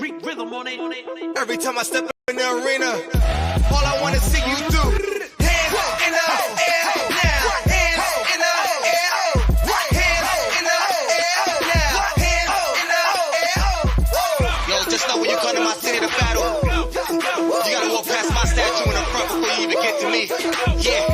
Rhythm on it. Every time I step in the arena, all I wanna see you do. Hands in the air now. Hands in the air. Hands in the air now. Hands in the air. Yo, just know when you come to my city to battle, you gotta walk past my statue in the front before you even get to me. Yeah,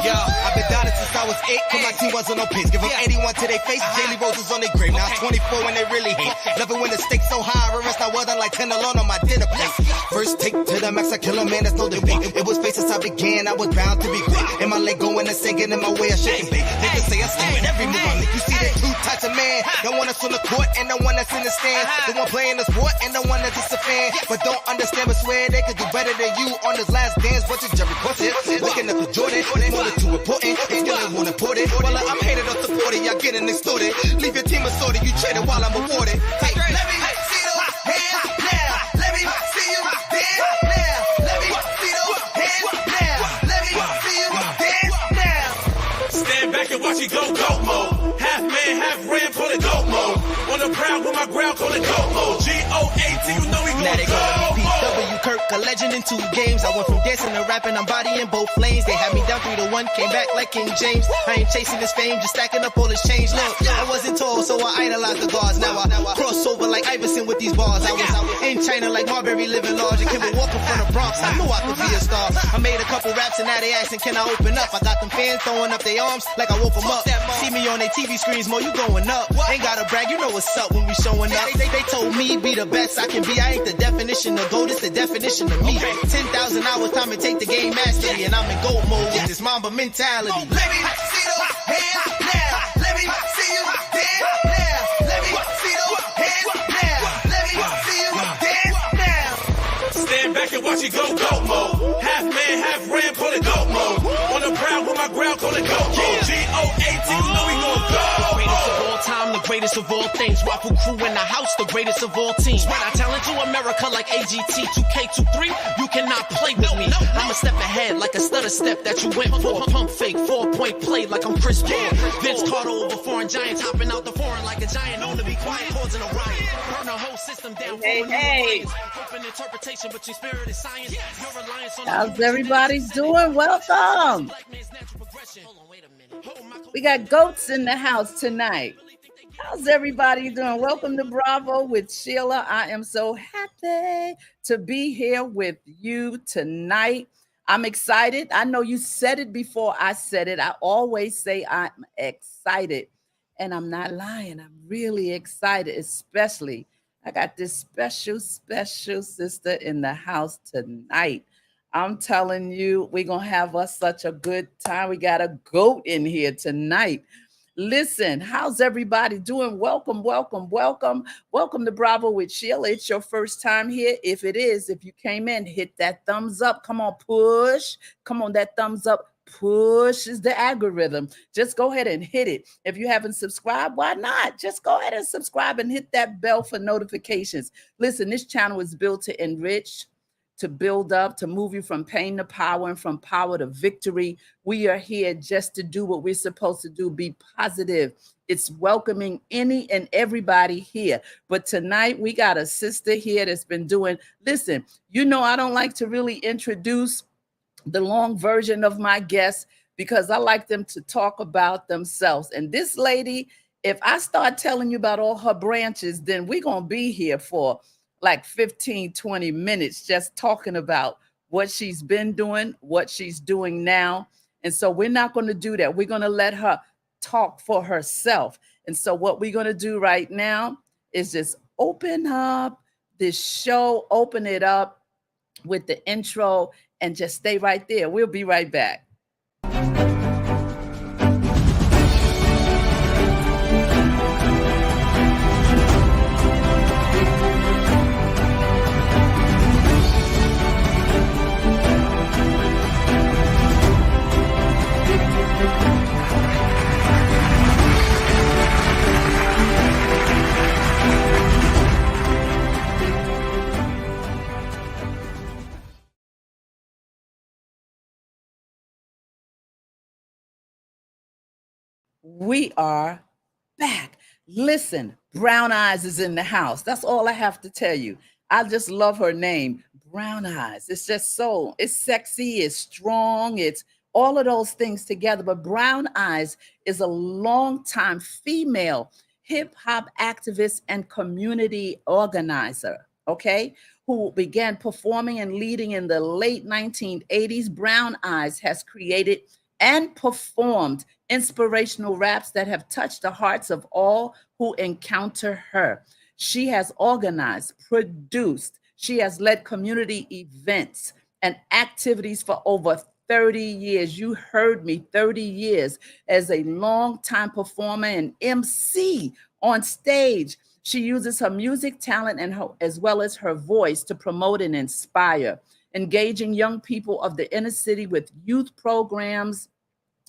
yo, I've been down it since I was 8, cause my team wasn't on pace. Give them 81 to their face, daily roses on their grave. Now 24 when they really hate. Love it when the stakes so high, I rest I wasn't like 10 alone on my dinner plate. First take to the max, I kill a man, that's no debate. It was fate since I began, I was bound to be great. In my leg going and sinking, in my way I shaking bait. They can say I stay with every move I make. You see that two types of man, the one that's on the court and the one that's in the stand. The one playing the sport and the one that's just a fan. But don't understand but swear they could do better than you on this last dance. What's your Jerry Corset? Looking up for Jordan, more than too important. It's still won't import it. Well, I'm hated up supported, y'all getting extorted. Leave your team assorted, you traded while I'm awarded. Hey, let me see those hands now. Let me see you dance now. Let me see those hands now. Let me see you dance now. Stand back and watch it go mode. Half man, half ram, call it go mode. On the proud with my ground, call it go mode. G-O-A-T, you know we Now they go call me mode. PW Kirk, a legend in 2 games. I went from dancing to rapping, I'm bodying both lanes. They had me down 3-1, came back like King James. I ain't chasing this fame, just stacking up all this change. Look, I wasn't tall, so I idolized the gods. Now I cross over like Iverson with these bars. I was in China like Marbury living large. And Kimber walking from the Bronx, I knew I could be a star. I made a couple raps and now they asking, can I open up? I got them fans throwing up their arms like I woke them up. See me on their TV screens, more you going up. Ain't gotta brag, you know what's up when we showing up. They told me be the best I can be. I ain't the definition of gold, it's the definition of me. 10,000 hours time to take the game mastery, and I'm in gold mode with this Mamba mentality. Let me see those hands now. Let me see you dance now. Let me see those hands now. Let me see you dance now. Stand back and watch it go mode. Half man, half ram, call it go mode. On the proud with my ground, call it go mode. G-O-A-T, you know we gon' go. Greatest of all time, the greatest of all things. Waffle crew in the house, the greatest of all teams. Spread our talent to America like AGT, 2K23. You cannot play with me. I'm a step ahead like a stutter step that you went for. Pump fake, 4-point play like I'm Chris Paul. Vince Carter over foreign giants, hopping out the foreign like a giant. Known to be quiet, causing a riot. Burn the whole system down. Hey. Open interpretation between spirit and science. Your reliance on How's everybody doing? Welcome. We got goats in the house tonight. How's everybody doing? Welcome to Bravo with Sheila. I am so happy to be here with you tonight. I'm excited. I know you said it before I said it. I always say I'm excited, and I'm not lying. I'm really excited, especially I got this special sister in the house tonight. I'm telling you, we're going to have us such a good time. We got a goat in here tonight. Listen, how's everybody doing? Welcome to Bravo with Sheila. It's your first time here. If it is, if you came in, hit that thumbs up. Come on, push. Come on, that thumbs up. Push is the algorithm. Just go ahead and hit it. If you haven't subscribed, why not? Just go ahead and subscribe and hit that bell for notifications. Listen, this channel is built to enrich, to build up, to move you from pain to power and from power to victory. We are here just to do what we're supposed to do, be positive. It's welcoming any and everybody here. But tonight we got a sister here that's been doing, listen, you know, I don't like to really introduce the long version of my guests because I like them to talk about themselves. And this lady, if I start telling you about all her branches, then we're going to be here for like 15, 20 minutes just talking about what she's been doing, what she's doing now. And so we're not going to do that. We're going to let her talk for herself. And so what we're going to do right now is just open up this show, open it up with the intro, and just stay right there. We'll be right back. We are back. Listen, Brown Eyes is in the house. That's all I have to tell you. I just love her name, Brown Eyes. It's just so, it's sexy, it's strong, it's all of those things together. But Brown Eyes is a longtime female hip hop activist and community organizer, okay, who began performing and leading in the late 1980s. Brown Eyes has created and performed inspirational raps that have touched the hearts of all who encounter her. She has organized, produced, she has led community events and activities for over 30 years. You heard me, 30 years as a longtime performer and MC on stage. She uses her music talent and as well as her voice to promote and inspire, engaging young people of the inner city with youth programs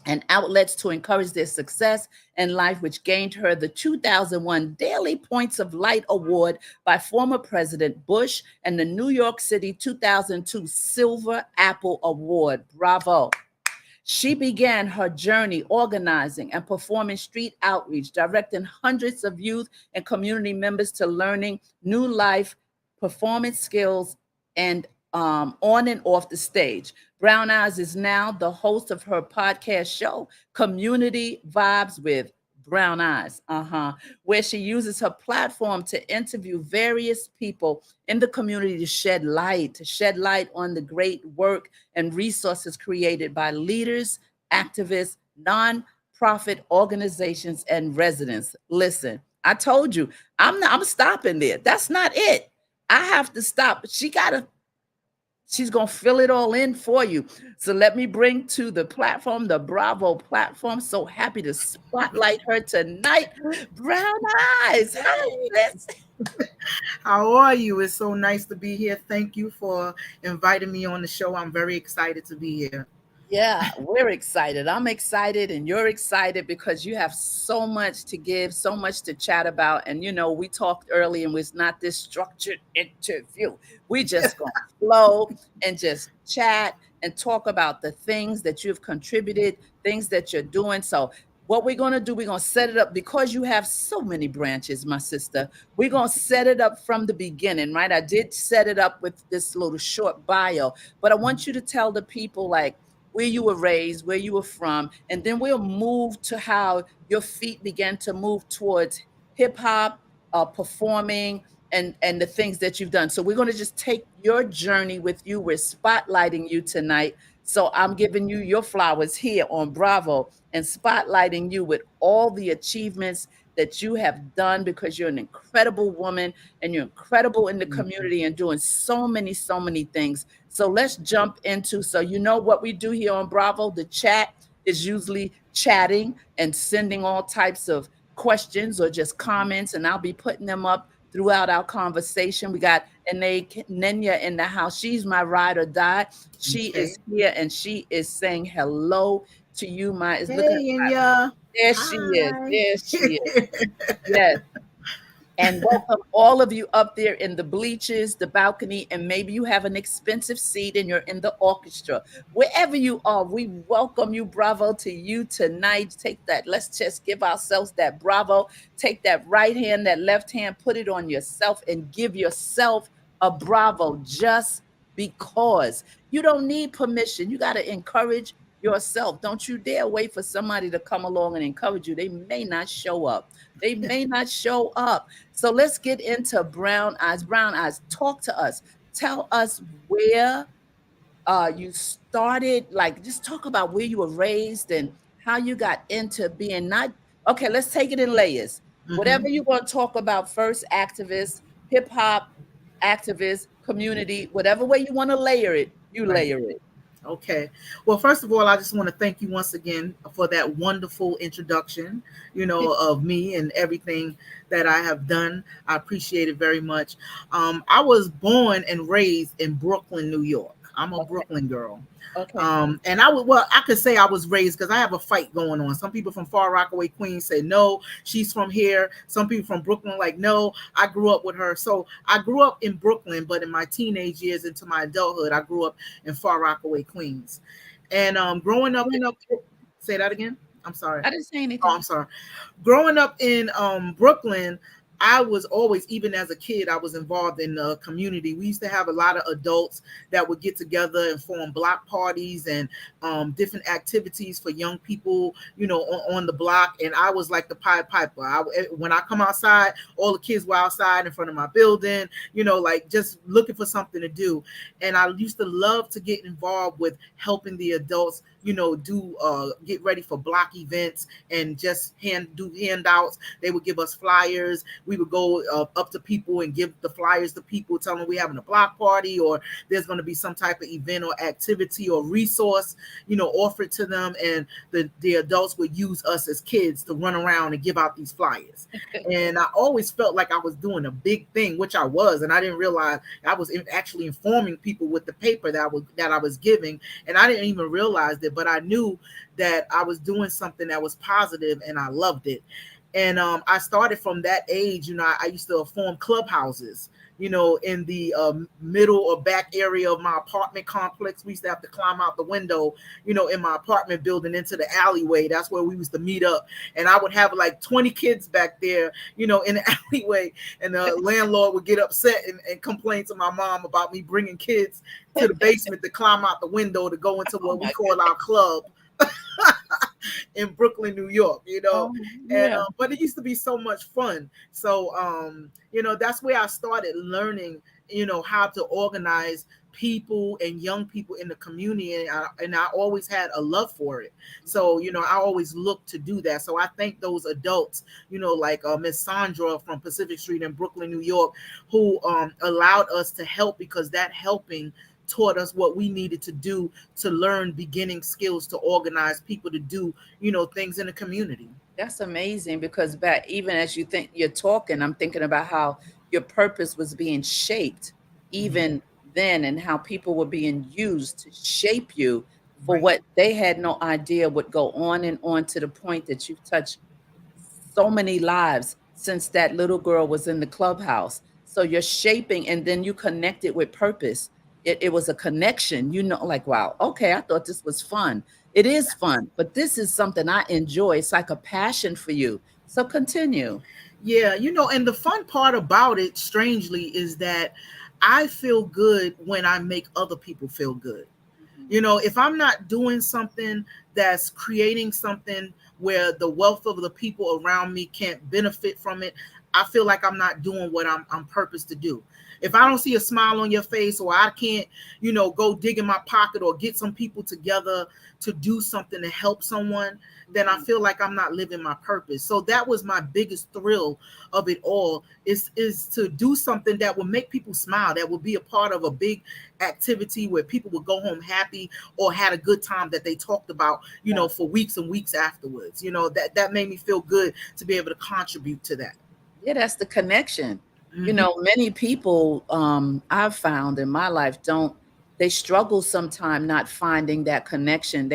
and outlets to encourage their success in life, which gained her the 2001 Daily Points of Light Award by former President Bush and the New York City 2002 Silver Apple Award. Bravo. She began her journey organizing and performing street outreach, directing hundreds of youth and community members to learning new life, performance skills, and on and off the stage. Brown Eyes is now the host of her podcast show, Community Vibes with Brown Eyes, where she uses her platform to interview various people in the community to shed light on the great work and resources created by leaders, activists, non-profit organizations, and residents. Listen, I told you, I'm stopping there. That's not it. I have to stop. She's going to fill it all in for you. So let me bring to the platform, the Bravo platform. So happy to spotlight her tonight. Brown Eyes. Hi, sis. How are you? It's so nice to be here. Thank you for inviting me on the show. I'm very excited to be here. Yeah, we're excited. I'm excited and you're excited because you have so much to give, so much to chat about. And, we talked early and it's not this structured interview. We just going to flow and just chat and talk about the things that you've contributed, things that you're doing. So what we're going to do, we're going to set it up because you have so many branches, my sister. We're going to set it up from the beginning, right? I did set it up with this little short bio, but I want you to tell the people like, where you were raised, where you were from, and then we'll move to how your feet began to move towards hip hop, performing, and the things that you've done. So we're going to just take your journey with you. We're spotlighting you tonight. So I'm giving you your flowers here on Bravo and spotlighting you with all the achievements that you have done because you're an incredible woman and you're incredible in the community and doing so many things. So let's jump into, so you know what we do here on Bravo. The chat is usually chatting and sending all types of questions or just comments, and I'll be putting them up throughout our conversation. We got Nenya in the house. She's my ride or die. She is here and she is saying hello to you, my. Hey, Nenya. There she is. There she is. Yes. And welcome all of you up there in the bleachers, the balcony, and maybe you have an expensive seat and you're in the orchestra. Wherever you are, we welcome you. Bravo to you tonight. Take that. Let's just give ourselves that bravo. Take that right hand, that left hand, put it on yourself and give yourself a bravo just because. You don't need permission. You got to encourage yourself. Don't you dare wait for somebody to come along and encourage you. They may not show up. They may not show up. So let's get into Brown Eyes. Brown Eyes, talk to us. Tell us where you started. Like, just talk about where you were raised and how you got into being not. Okay, let's take it in layers. Whatever you're going to talk about first, activist, hip hop, activist, community, whatever way you want to layer it, you layer it. Okay. Well, first of all, I just want to thank you once again for that wonderful introduction, of me and everything that I have done. I appreciate it very much. I was born and raised in Brooklyn, New York. I'm a Brooklyn girl. Okay. And I could say I was raised because I have a fight going on. Some people from Far Rockaway, Queens say, no, she's from here. Some people from Brooklyn like, no, I grew up with her. So I grew up in Brooklyn, but in my teenage years into my adulthood, I grew up in Far Rockaway, Queens. And growing up, say that again. I'm sorry. I didn't say anything. Oh, I'm sorry. Growing up in Brooklyn, I was always, even as a kid, I was involved in the community. We used to have a lot of adults that would get together and form block parties and different activities for young people, on the block. And I was like the Pied Piper. When I come outside, all the kids were outside in front of my building, like just looking for something to do. And I used to love to get involved with helping the adults, get ready for block events and just do handouts. They would give us flyers. We would go up to people and give the flyers to people, tell them we're having a block party or there's going to be some type of event or activity or resource, offered to them. And the adults would use us as kids to run around and give out these flyers. And I always felt like I was doing a big thing, which I was. And I didn't realize I was actually informing people with the paper that I was giving. And I didn't even realize it, but I knew that I was doing something that was positive and I loved it. And I started from that age. I used to form clubhouses, in the middle or back area of my apartment complex. We used to have to climb out the window, in my apartment building into the alleyway. That's where we used to meet up. And I would have like 20 kids back there, in the alleyway. And the landlord would get upset and complain to my mom about me bringing kids to the basement to climb out the window to go into what we call our club. In Brooklyn, New York, but it used to be so much fun. So, that's where I started learning, how to organize people and young people in the community. And I always had a love for it. So, I always looked to do that. So I thank those adults, like Miss Sandra from Pacific Street in Brooklyn, New York, who allowed us to help, because that helping taught us what we needed to do to learn beginning skills to organize people to do, things in the community. That's amazing, because even as you're talking, I'm thinking about how your purpose was being shaped even then, and how people were being used to shape you for what they had no idea would go on and on, to the point that you've touched so many lives since that little girl was in the clubhouse. So you're shaping, and then you connect it with purpose. It was a connection, like, wow, okay, I thought this was fun. It is fun, but this is something I enjoy. It's like a passion for you. So continue. Yeah, and the fun part about it, strangely, is that I feel good when I make other people feel good. If I'm not doing something that's creating something where the wealth of the people around me can't benefit from it, I feel like I'm not doing what I'm purposed to do. If I don't see a smile on your face, or I can't, go dig in my pocket or get some people together to do something to help someone, then I feel like I'm not living my purpose. So that was my biggest thrill of it all, is to do something that will make people smile, that will be a part of a big activity where people will go home happy or had a good time that they talked about, for weeks and weeks afterwards. That made me feel good to be able to contribute to that. Yeah, that's the connection. Many people I've found in my life they struggle sometimes not finding that connection.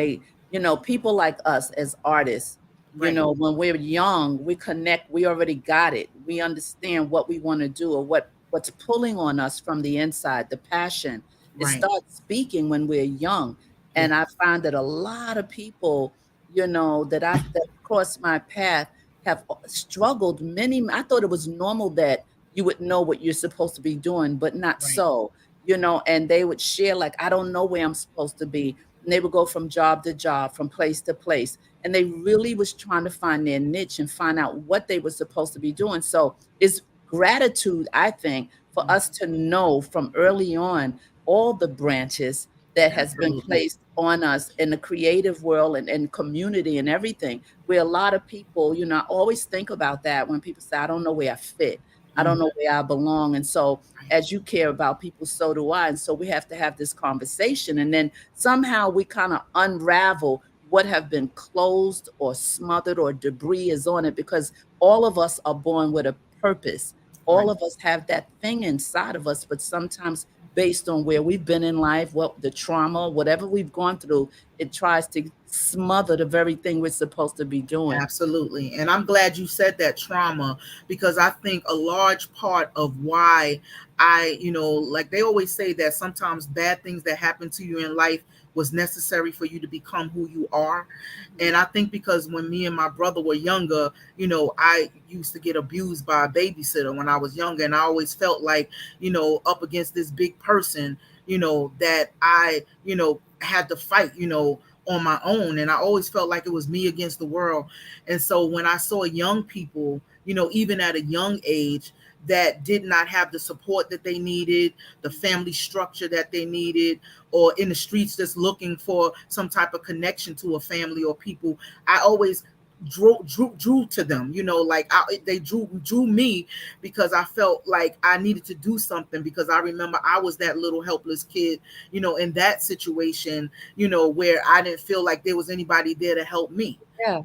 People like us as artists, when we're young, we connect, we already got it. We understand what we want to do, or what's pulling on us from the inside, the passion. It starts speaking when we're young. And I find that a lot of people, that crossed my path have struggled. I thought it was normal that you would know what you're supposed to be doing, but not so, and they would share, like, I don't know where I'm supposed to be. And they would go from job to job, from place to place. And they really was trying to find their niche and find out what they were supposed to be doing. So it's gratitude, I think, for us to know from early on all the branches that has been placed on us in the creative world and community and everything, where a lot of people, I always think about that when people say, I don't know where I fit. I don't know where I belong. And so as you care about people, so do I. And so we have to have this conversation. And then somehow we kind of unravel what have been closed or smothered or debris is on it, because all of us are born with a purpose. All of us have that thing inside of us, but sometimes based on where we've been in life, what the trauma, whatever we've gone through, it tries to smother the very thing we're supposed to be doing. Absolutely. And I'm glad you said that, trauma, because I think a large part of why like they always say that sometimes bad things that happen to you in life was necessary for you to become who you are. And I think because when me and my brother were younger, I used to get abused by a babysitter when I was younger, and I always felt like, up against this big person, that I, had to fight, on my own. And I always felt like it was me against the world. And so when I saw young people, even at a young age, that did not have the support that they needed, the family structure that they needed, or in the streets just looking for some type of connection to a family or people, I always drew to them, they drew me, because I felt like I needed to do something, because I remember I was that little helpless kid, in that situation, where I didn't feel like there was anybody there to help me. Yeah.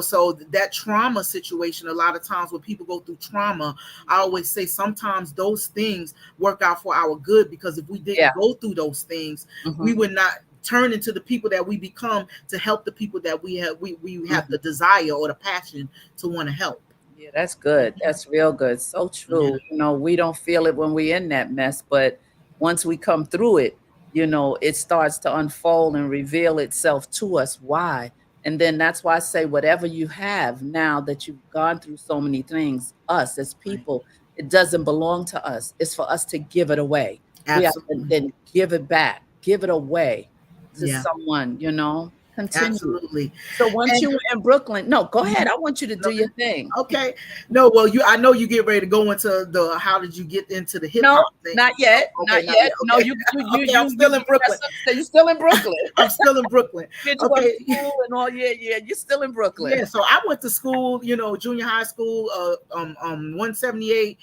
So that trauma situation, a lot of times when people go through trauma, I always say sometimes those things work out for our good, because if we didn't go through those things, we would not turn into the people that we become to help the people that we have the desire or the passion to want to help. Yeah, that's good. That's real good. So true. We don't feel it when we're in that mess, but once we come through it, it starts to unfold and reveal itself to us. Why? And then that's why I say, whatever you have now that you've gone through so many things, us as people, it doesn't belong to us. It's for us to give it away. We have to Absolutely. then give it back, give it away to Yeah. someone, continue. Absolutely. So once And you were in Brooklyn, no, go ahead. I want you to do your thing. okay. No, well, I know you get ready to go into the how did you get into the hip No, hop thing? not yet. Okay, Not yet. No, Okay. you Okay, I'm still in Brooklyn. You're still in Brooklyn. I'm still in Brooklyn. Did you go to school and all? Yeah, you're still in Brooklyn. Yeah, so I went to school, junior high school, 178,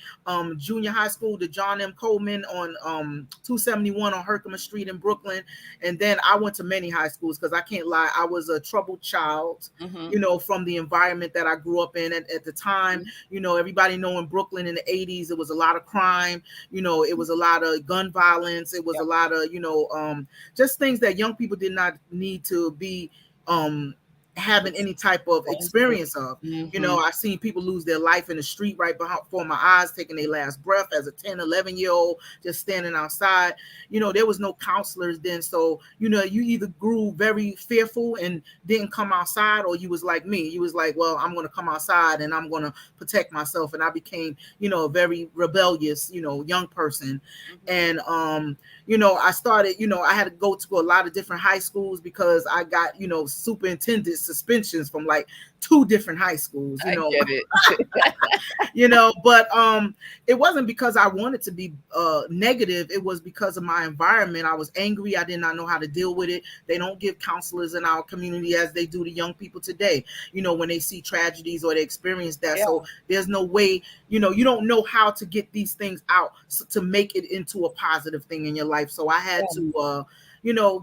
junior high school to John M. Coleman on 271 on Herkimer Street in Brooklyn. And then I went to many high schools, because I can't lie, I was a troubled child, from the environment that I grew up in at the time. Everybody know in Brooklyn in the 80s, it was a lot of crime, it was a lot of gun violence, it was a lot of, just things that young people did not need to be having any type of experience of. I've seen people lose their life in the street right before my eyes, taking their last breath as a 10, 11-year-old, just standing outside. There was no counselors then. So, you either grew very fearful and didn't come outside, or you was like me. You was like, well, I'm going to come outside and I'm going to protect myself. And I became, a very rebellious, young person. And, I started, I had to go to a lot of different high schools, because I got, superintendent suspensions from like 2 different high schools, I get it. But it wasn't because I wanted to be negative. It was because of my environment. I was angry. I did not know how to deal with it. They don't give counselors in our community as they do to young people today, when they see tragedies or they experience that. So there's no way, you don't know how to get these things out to make it into a positive thing in your life. So I had to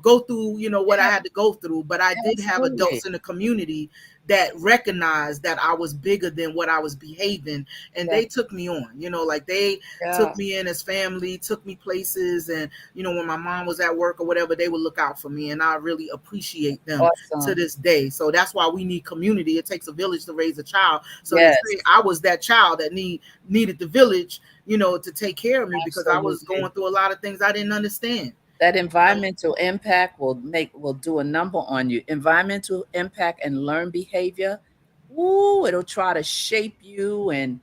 go through, what I had to go through. But I did have adults in the community that recognized that I was bigger than what I was behaving, and they took me on, they took me in as family, took me places. And, when my mom was at work or whatever, they would look out for me, and I really appreciate them to this day. So that's why we need community. It takes a village to raise a child. So I was that child that needed the village, to take care of me, because I was going through a lot of things I didn't understand. That environmental impact will do a number on you. Environmental impact and learned behavior. Ooh, it'll try to shape you and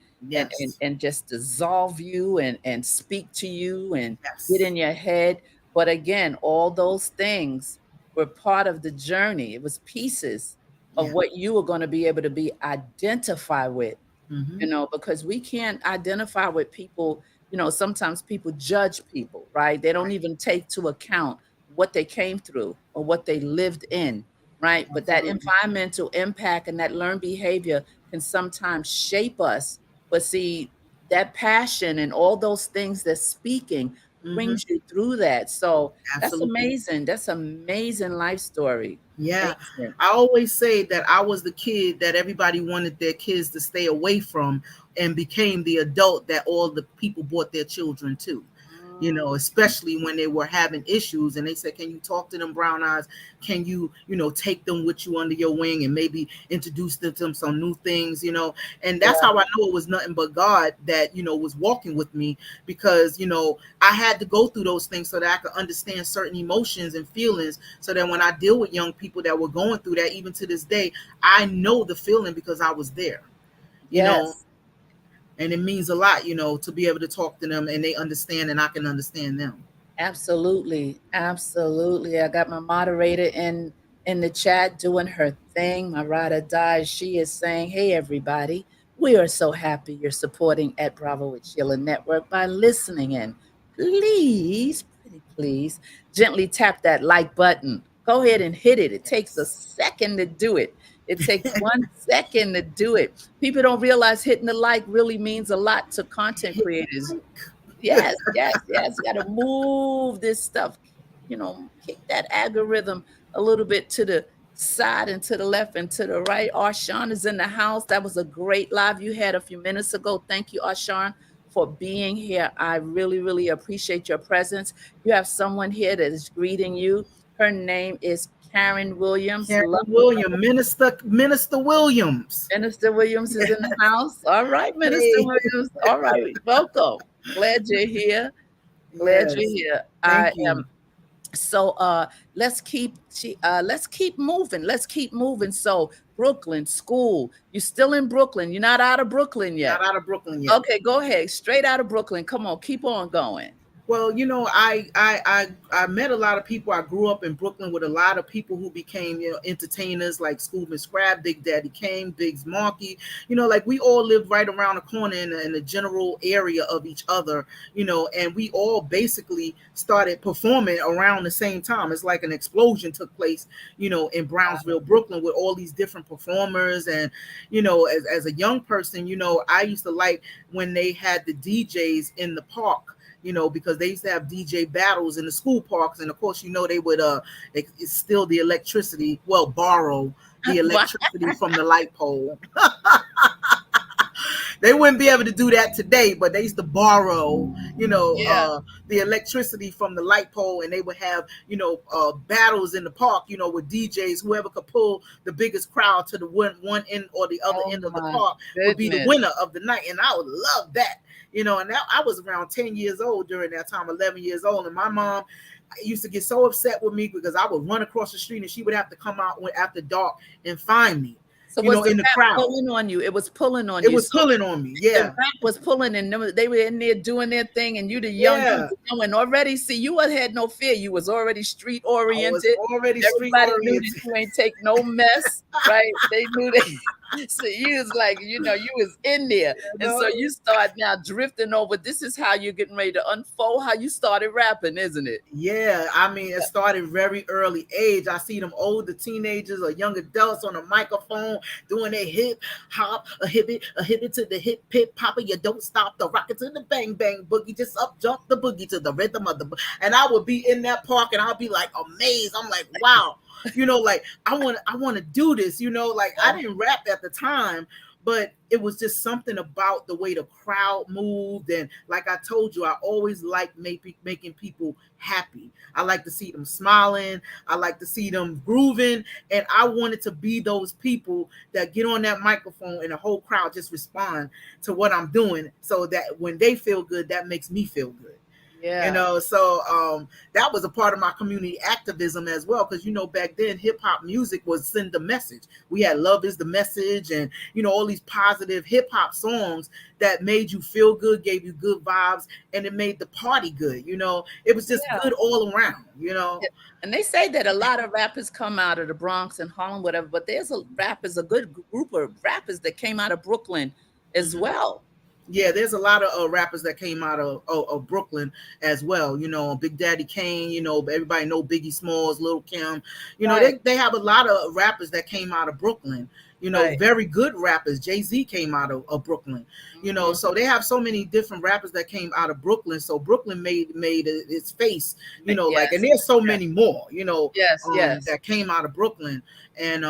just dissolve you and speak to you and get in your head. But again, all those things were part of the journey. It was pieces of what you were going to be able to be identify with. Because we can't identify with people. Sometimes people judge people, right? They don't even take to account what they came through or what they lived in, right? But that environmental impact and that learned behavior can sometimes shape us. But see, that passion and all those things that's speaking brings you through that. So that's amazing. That's amazing life story. Yeah. Amazing. I always say that I was the kid that everybody wanted their kids to stay away from, and became the adult that all the people brought their children to. especially when they were having issues, and they said, can you talk to them brown eyes? Can you, take them with you under your wing and maybe introduce them to some new things, and that's how I know it was nothing but God that, was walking with me, because, I had to go through those things so that I could understand certain emotions and feelings, so that when I deal with young people that were going through that, even to this day, I know the feeling because I was there, and it means a lot, to be able to talk to them and they understand and I can understand them. Absolutely. Absolutely. I got my moderator in the chat doing her thing. My ride or die. She is saying, hey everybody, we are so happy you're supporting at Bravo with Sheila Network by listening in. Please, pretty please, gently tap that like button. Go ahead and hit it. It takes a second to do it. It takes 1 second to do it. People don't realize hitting the like really means a lot to content creators. Yes, yes, yes. You got to move this stuff, kick that algorithm a little bit to the side and to the left and to the right. Arshawn is in the house. That was a great live you had a few minutes ago. Thank you, Arshawn, for being here. I really, really appreciate your presence. You have someone here that is greeting you. Her name is Karen Williams. Karen Williams, Minister Williams. Minister Williams is in the house. All right, Minister Williams. All right, welcome. Glad you're here. Glad you're here. Thank you. Am. So let's keep moving. Let's keep moving. So Brooklyn school. You're still in Brooklyn. You're not out of Brooklyn yet. Not out of Brooklyn yet. Okay, go ahead. Straight out of Brooklyn. Come on, keep on going. Well, I met a lot of people. I grew up in Brooklyn with a lot of people who became, entertainers like Schoolman Scrap, Big Daddy Kane, Biggs Markey. Like we all lived right around the corner in the general area of each other, and we all basically started performing around the same time. It's like an explosion took place, in Brownsville, Brooklyn, with all these different performers. And, as a young person, I used to like when they had the DJs in the park, because they used to have DJ battles in the school parks. And of course, they would steal the electricity, borrow the electricity from the light pole. They wouldn't be able to do that today, but they used to borrow, the electricity from the light pole, and they would have, battles in the park, with DJs. Whoever could pull the biggest crowd to the one end or the other end of the park would be the winner of the night. And I would love that. And I was around 10 years old during that time, 11 years old. And my mom used to get so upset with me because I would run across the street and she would have to come out after dark and find me. So was in the crowd pulling on you? It was pulling on you. It was pulling on me. Yeah, the rap was pulling, and they were in there doing their thing, and you, the young, and already see you had no fear. You was already street oriented. Everybody knew that you ain't take no mess, right? They knew that. So you was like, you was in there, and so you start now drifting over. This is how you're getting ready to unfold how you started rapping, isn't it? Yeah, I mean, it started very early age. I see them older teenagers or young adults on a microphone doing their hip hop, a hip it to the hip hip papa. You don't stop the rocket to the bang bang boogie, just up jump the boogie to the rhythm of the. And I would be in that park and I'll be like amazed. I'm like, wow. Like I want to do this, like I didn't rap at the time, but it was just something about the way the crowd moved. And like I told you, I always liked making people happy. I like to see them smiling. I like to see them grooving. And I wanted to be those people that get on that microphone and the whole crowd just respond to what I'm doing, so that when they feel good, that makes me feel good. Yeah. So that was a part of my community activism as well, because back then hip hop music was send the message. We had Love Is the Message and all these positive hip hop songs that made you feel good, gave you good vibes, and it made the party good. It was just good all around. And they say that a lot of rappers come out of the Bronx and Harlem, whatever, but there's a good group of rappers that came out of Brooklyn as well. Yeah, there's a lot of rappers that came out of Brooklyn as well. Big Daddy Kane, everybody know Biggie Smalls, Lil Kim. They have a lot of rappers that came out of Brooklyn. Very good rappers. Jay-Z came out of Brooklyn. So they have so many different rappers that came out of Brooklyn. So Brooklyn made its face, and there's so many more, that came out of Brooklyn. And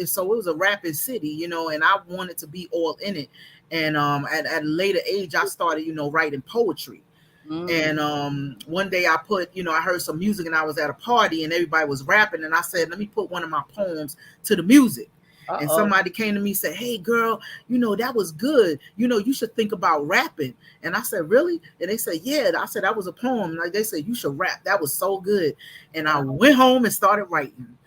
so it was a rapping city, and I wanted to be all in it. And at a later age, I started, writing poetry. And one day I put, I heard some music and I was at a party and everybody was rapping, and I said, let me put one of my poems to the music. And somebody came to me and said, hey girl, that was good. You should think about rapping. And I said, really? And they said, yeah. I said, that was a poem. Like they said, you should rap. That was so good. And I went home and started writing.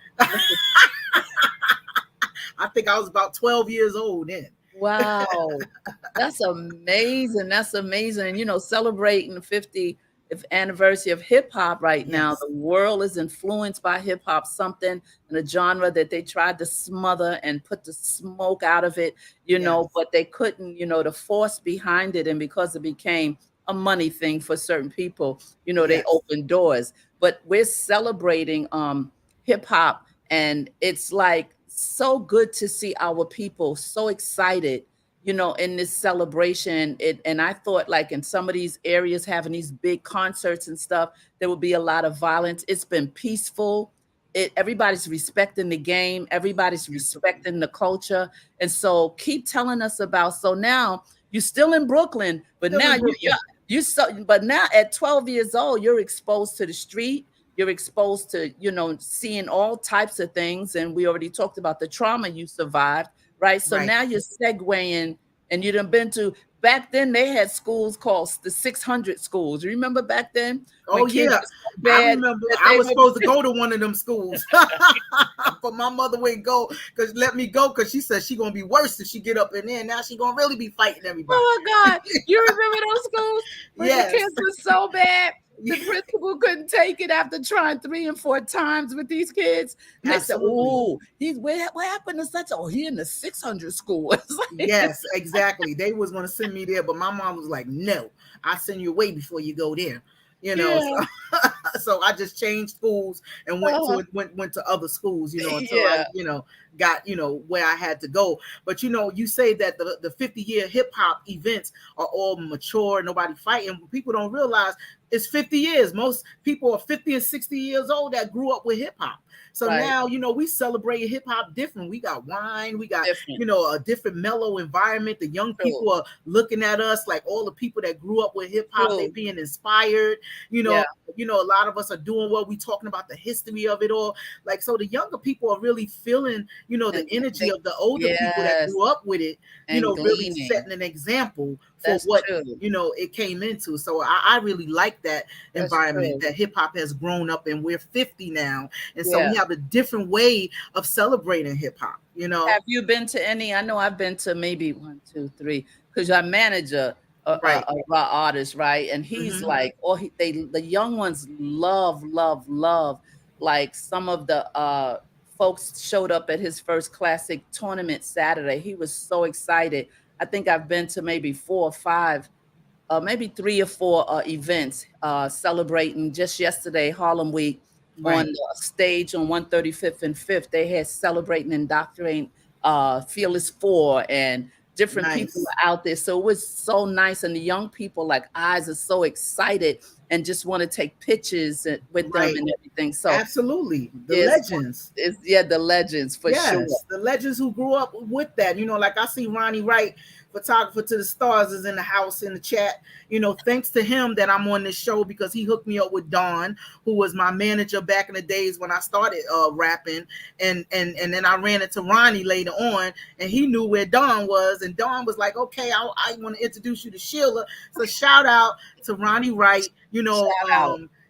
I think I was about 12 years old then. Wow. That's amazing. That's amazing. And, celebrating the 50th anniversary of hip hop right now. The world is influenced by hip hop, something in a genre that they tried to smother and put the smoke out of it, but they couldn't, the force behind it. And because it became a money thing for certain people, they opened doors. But we're celebrating hip hop, and it's like so good to see our people so excited, in this celebration. And I thought, like, in some of these areas having these big concerts and stuff, there would be a lot of violence. It's been peaceful. Everybody's respecting the game. Everybody's respecting the culture. And so keep telling us about, so now you're still in Brooklyn, but now but now at 12 years old, you're exposed to the street. You're exposed to, seeing all types of things. And we already talked about the trauma you survived, right? So now you're segueing, and you done been to, back then they had schools called the 600 schools. You remember back then? Oh, yeah. I remember. I was supposed to go to one of them schools. But my mother wouldn't go, let me go, because she said she going to be worse if she get up in there. Now she going to really be fighting everybody. Oh, my God. You remember those schools? When the kids were so bad. The principal couldn't take it after trying 3 and 4 times with these kids. And they said, "Oh, what happened to such? Oh, he in the 600 school." Yes, exactly. They was going to send me there, but my mom was like, "No, I'll send you away before you go there." So I just changed schools and went to other schools, until I, got, where I had to go. But, you say that the 50-year hip hop events are all mature, nobody fighting. People don't realize it's 50 years. Most people are 50 and 60 years old that grew up with hip hop. So now, we celebrate hip hop different. We got wine, we got, a different mellow environment. The young people are looking at us like all the people that grew up with hip hop, they being inspired. A lot of us are doing what we talking about, the history of it all. Like, so the younger people are really feeling, the energy of the older people that grew up with it, really setting an example for what, it came into. So I really like that environment that hip hop has grown up, and we're 50 now. And so we have a different way of celebrating hip hop, Have you been to any? I know I've been to maybe 1, 2, 3, because I manage a raw artist, right? And he's like, the young ones love, like some of the folks showed up at his first classic tournament Saturday. He was so excited. I think I've been to maybe 4 or 5, maybe 3 or 4 events celebrating. Just yesterday, Harlem Week, on the stage on 135th and 5th, they had celebrating indoctrinating Fearless 4 and different people out there. So it was so nice. And the young people, like, eyes are so excited and just want to take pictures with them and everything. So absolutely. The legends. The legends for sure. The legends who grew up with that. Like I see Ronnie Wright, photographer to the stars, is in the house in the chat. Thanks to him that I'm on this show, because he hooked me up with Don, who was my manager back in the days when I started rapping. And then I ran into Ronnie later on, and he knew where Don was. And Don was like, okay, I want to introduce you to Sheila. So shout out to Ronnie Wright.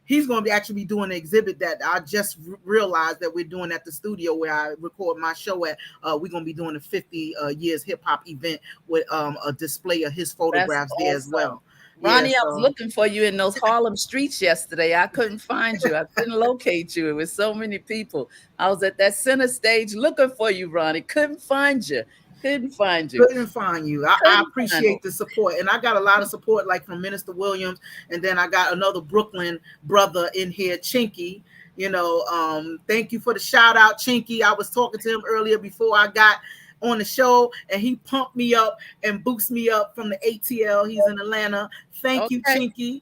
He's going to actually be doing an exhibit that I just realized that we're doing at the studio where I record my show at. We're going to be doing a 50 years hip hop event with a display of his photographs there as well. Ronnie, I was looking for you in those Harlem streets yesterday. I couldn't find you. I couldn't locate you. It was so many people. I was at that center stage looking for you, Ronnie. Couldn't find you. Couldn't find you. I appreciate the support. And I got a lot of support, like from Minister Williams. And then I got another Brooklyn brother in here, Chinky. Thank you for the shout out, Chinky. I was talking to him earlier before I got on the show, and he pumped me up and boosts me up from the ATL. He's in Atlanta. Thank you, Chinky,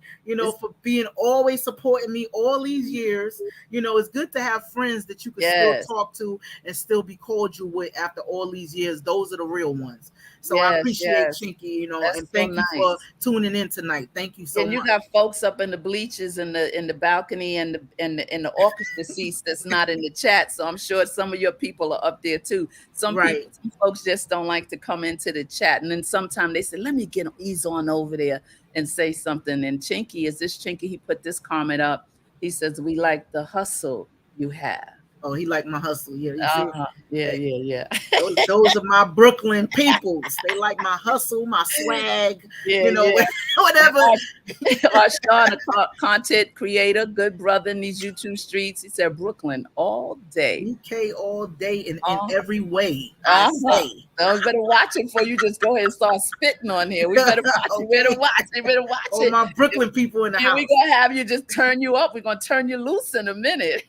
for being always supporting me all these years. It's good to have friends that you can still talk to and still be cordial with after all these years. Those are the real ones. So I appreciate Chinky, and thank you for tuning in tonight. Thank you so much. And you got folks up in the bleachers in the balcony and the orchestra seats that's not in the chat. So I'm sure some of your people are up there too. Some folks just don't like to come into the chat. And then sometimes they say, let me ease on over there and say something. And Chinky, he put this comment up. He says, we like the hustle you have. Oh, he like my hustle. Yeah. Yeah. Those are my Brooklyn peoples. They like my hustle, my swag, whatever. Sean, a content creator, good brother in these YouTube streets. He said Brooklyn all day. UK all day in every way. I say. So we better watch it before you just go ahead and start spitting on here. We better watch it. We better watch it. All my Brooklyn people in the house. We're going to have you just turn you up. We're going to turn you loose in a minute.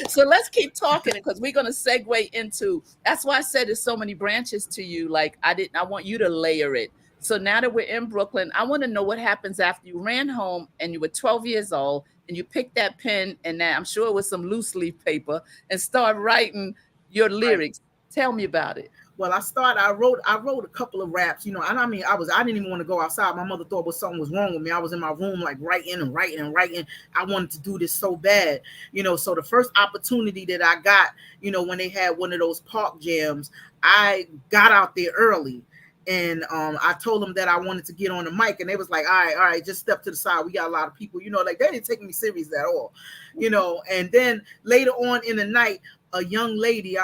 So let's keep talking because we're going to segue into, that's why I said there's so many branches to you. Like I want you to layer it. So now that we're in Brooklyn, I want to know what happens after you ran home and you were 12 years old and you picked that pen and that I'm sure it was some loose leaf paper and start writing your lyrics. Right. Tell me about it. Well, I wrote a couple of raps, and I mean, I didn't even want to go outside. My mother thought something was wrong with me. I was in my room, like writing. I wanted to do this so bad, so the first opportunity that I got, when they had one of those park jams, I got out there early. And I told them that I wanted to get on the mic, and they was like, all right, just step to the side. We got a lot of people, like they didn't take me serious at all, and then later on in the night, a young lady,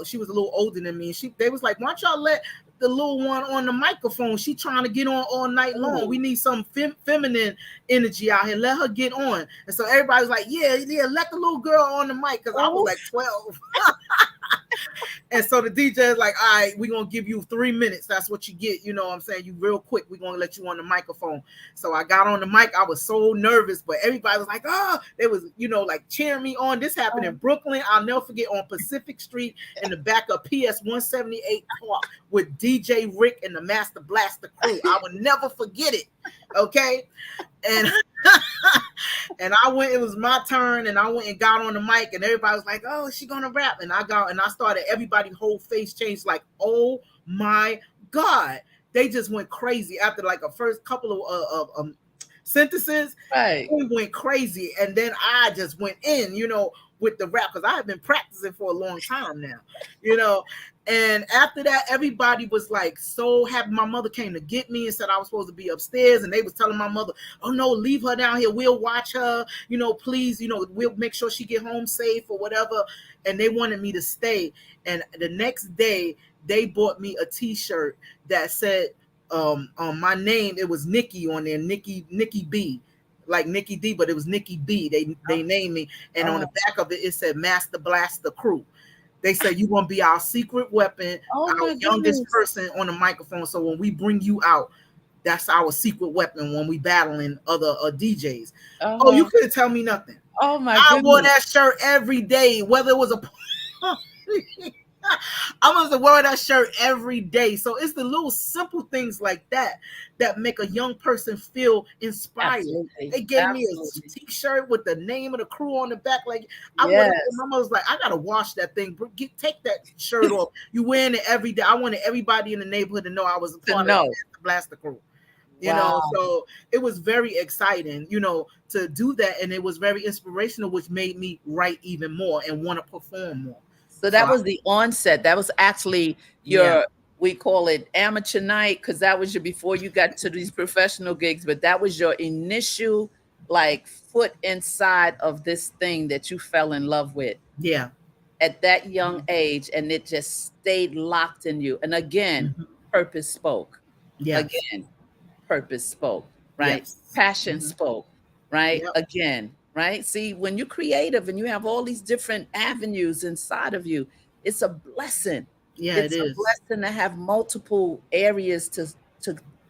she was a little older than me. They was like, why don't y'all let the little one on the microphone? She trying to get on all night long. We need some feminine energy out here. Let her get on. And so everybody was like, yeah, let the little girl on the mic, because I was like 12. And so the DJ is like, all right, we're going to give you 3 minutes. That's what you get. You know what I'm saying? You real quick. We're going to let you on the microphone. So I got on the mic. I was so nervous, but everybody was like, they was, like cheering me on. This happened in Brooklyn. I'll never forget, on Pacific Street in the back of PS 178 Park with DJ Rick and the Master Blaster crew. I would never forget it. Okay. And and I went, it was my turn, and I went and got on the mic, and everybody was like, oh, is she gonna rap? And I started, everybody's whole face changed, like, oh my God. They just went crazy after like a first couple of sentences. Right. We went crazy, and then I just went in, with the rap, because I have been practicing for a long time now, And after that, everybody was like so happy. My mother came to get me and said I was supposed to be upstairs, and they was telling my mother, oh no, leave her down here. We'll watch her, please, we'll make sure she get home safe or whatever. And they wanted me to stay. And the next day, they bought me a t-shirt that said my name. It was Nikki on there, Nikki B. Like Nikki D, but it was Nikki B. They named me. And on the back of it, it said Master Blaster Crew. They said, you're going to be our secret weapon, our youngest person on the microphone. So when we bring you out, that's our secret weapon when we battling other DJs. Oh, you couldn't tell me nothing. Oh, my I wore that shirt every day, whether it was a... I must have worn that shirt every day. So it's the little simple things like that that make a young person feel inspired. Absolutely. They gave me a t-shirt with the name of the crew on the back. Like my mama was like, I gotta wash that thing. Take that shirt off. You wearing it every day. I wanted everybody in the neighborhood to know I was a part of the Blaster Crew. So it was very exciting, to do that, and it was very inspirational, which made me write even more and want to perform more. So that was the onset. That was actually your, we call it amateur night, because that was before you got to these professional gigs, but that was your initial like foot inside of this thing that you fell in love with. Yeah. At that young age, and it just stayed locked in you. And again, purpose spoke. Yeah. Again, purpose spoke, right? Yes. Passion spoke, right? Yep. Again. Right. See, when you're creative and you have all these different avenues inside of you, it's a blessing. Yeah, it's a blessing to have multiple areas to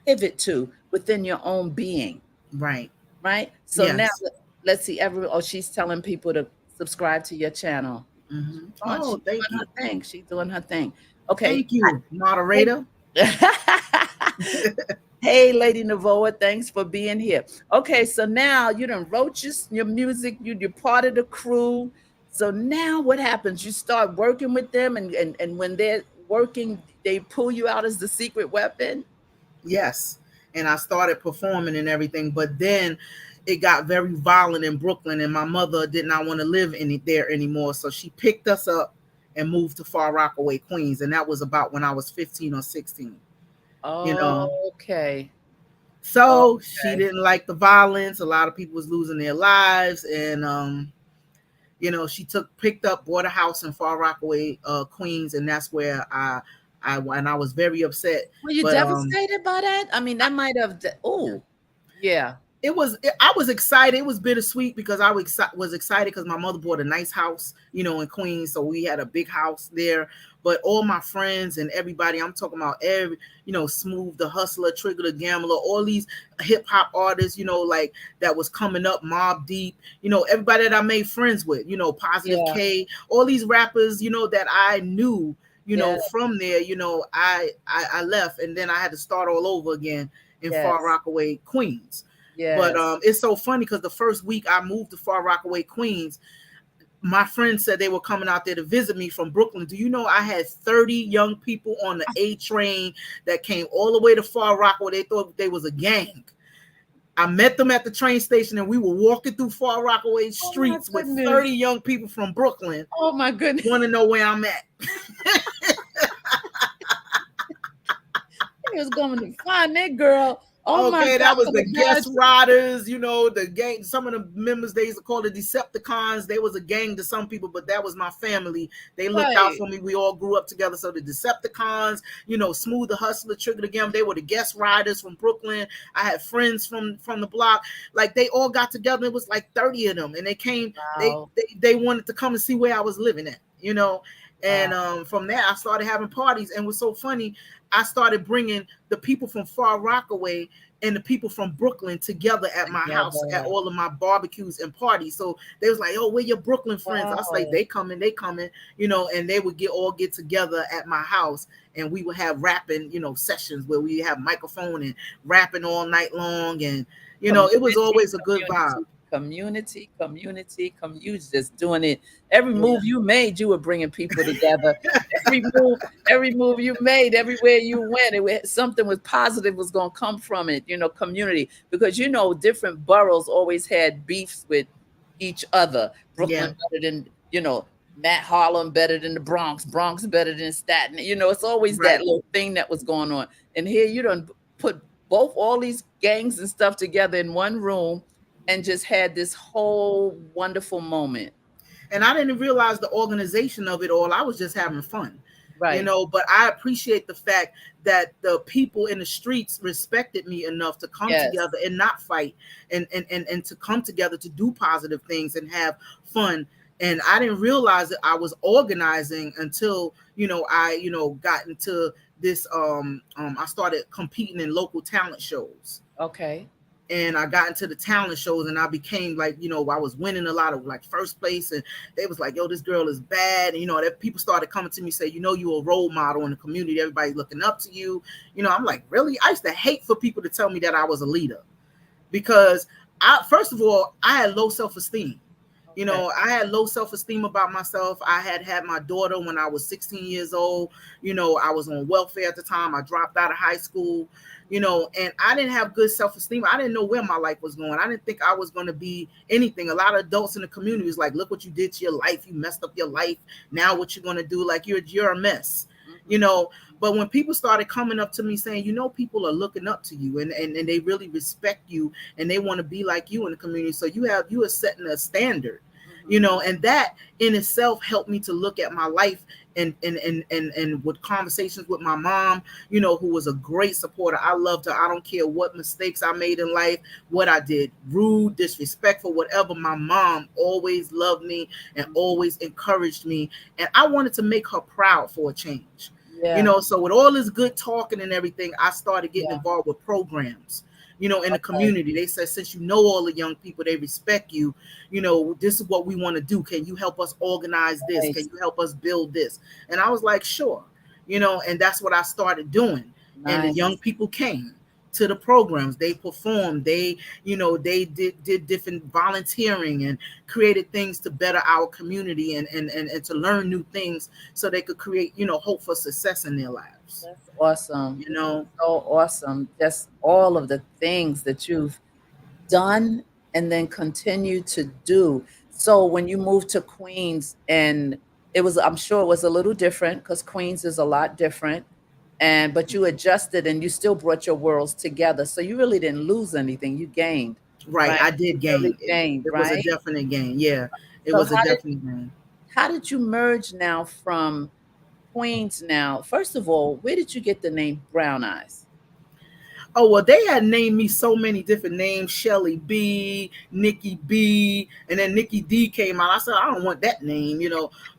pivot to within your own being. Right. Right. So now let's see. She's telling people to subscribe to your channel. Mm-hmm. She's Oh, thank doing you. her thing. She's doing her thing. Okay. Thank you, moderator. Hey, Lady Navoa, thanks for being here. Okay, so now you done wrote your music, you're part of the crew. So now what happens? You start working with them, and when they're working, they pull you out as the secret weapon. Yes. And I started performing and everything, but then it got very violent in Brooklyn, and my mother did not want to live there anymore. So she picked us up and moved to Far Rockaway, Queens. And that was about when I was 15 or 16, you know. Okay. So she Okay. didn't like the violence. A lot of people was losing their lives. And you know, she picked up, bought a house in Far Rockaway, Queens, and that's where I was very upset. Were you But devastated by that? I mean, that might have. Oh, yeah. I was excited. It was bittersweet because I was excited because my mother bought a nice house, you know, in Queens. So we had a big house there. But all my friends and everybody, I'm talking about you know, Smooth the Hustler, Trigger the Gambler, all these hip hop artists, you know, like that was coming up, Mobb Deep, you know, everybody that I made friends with, you know, Positive Yeah. K, all these rappers, you know, that I knew, you know, Yeah. from there, you know, I left, and then I had to start all over again in Far Yes. Rockaway, Queens. But Yes. it's so funny because the first week I moved to Far Rockaway, Queens, my friends said they were coming out there to visit me from Brooklyn. Do you know I had 30 young people on the A train that came all the way to Far Rockaway? They thought they was a gang. I met them at the train station, and we were walking through Far Rockaway streets with 30 young people from Brooklyn. Oh my goodness. Want to know where I'm at. He was going to find that girl. Oh my Okay, God. that was the guest riders, you know, the gang. Some of the members, they used to call the Decepticons. They was a gang to some people, but that was my family. They looked out for me. We all grew up together. So the Decepticons, you know, Smooth the Hustler, Trigger the Gambler, they were the guest riders from Brooklyn. I had friends from the block. Like, they all got together. It was like 30 of them, and they came. Wow. They wanted to come and see where I was living at, you know. And Wow. from there, I started having parties, and it was so funny. I started bringing the people from Far Rockaway and the people from Brooklyn together at my house at all of my barbecues and parties. So they was like, "Oh, where your Brooklyn friends?" I was like, they coming, you know, and they would get together at my house, and we would have rapping, you know, sessions where we have microphone and rapping all night long. And, you know, it was always a good vibe. Community, just doing it. Every move you made, you were bringing people together. every move you made, everywhere you went, something was positive was going to come from it, you know, community. Because, you know, different boroughs always had beefs with each other. Brooklyn better than, you know, Harlem better than the Bronx better than Staten. You know, it's always that little thing that was going on. And here you done put all these gangs and stuff together in one room and just had this whole wonderful moment. And I didn't realize the organization of it all. I was just having fun. Right. You know, but I appreciate the fact that the people in the streets respected me enough to come together and not fight, and to come together to do positive things and have fun. And I didn't realize that I was organizing until, you know, I, you know, got into this, I started competing in local talent shows. Okay. And I got into the talent shows, and I became, like, you know, I was winning a lot of, like, first place, and they was like, "Yo, this girl is bad." And, you know, that people started coming to me, say, "You know, you're a role model in the community. Everybody's looking up to you." You know, I'm like, really? I used to hate for people to tell me that I was a leader, because first of all, I had low self-esteem. You know, I had low self-esteem about myself. I had my daughter when I was 16 years old. You know, I was on welfare at the time. I dropped out of high school, you know, and I didn't have good self-esteem. I didn't know where my life was going. I didn't think I was going to be anything. A lot of adults in the community was like, "Look what you did to your life. You messed up your life. Now what you're going to do? Like, you're a mess." You know. But when people started coming up to me saying, "You know, people are looking up to you, and they really respect you, and they want to be like you in the community. So you are setting a standard," you know, and that in itself helped me to look at my life and with conversations with my mom, you know, who was a great supporter. I loved her. I don't care what mistakes I made in life, what I did, rude, disrespectful, whatever. My mom always loved me and always encouraged me. And I wanted to make her proud for a change. You know, so with all this good talking and everything, I started getting involved with programs, in the community. They said, since you know all the young people, they respect you, this is what we want to do. Can you help us organize this? Can Nice. you help us build this? And I was like, sure, and that's what I started doing. And the young Nice. people came to the programs. They performed. They did different volunteering and created things to better our community and to learn new things so they could create, hope for success in their lives. That's awesome. You know, So awesome. Just all of the things that you've done and then continue to do. So when you moved to Queens, and I'm sure it was a little different because Queens is a lot different. And but you adjusted and you still brought your worlds together. So you really didn't lose anything. You gained, right? right? I did You really gain. gained, It was a right? definite gain. Yeah, it So was a definite gain. how did you merge now from Queens now? First of all, where did you get the name Brown Eyes? Oh, well, they had named me so many different names: Shelly B, Nikki B, and then Nikki D came out. I said, I don't want that name,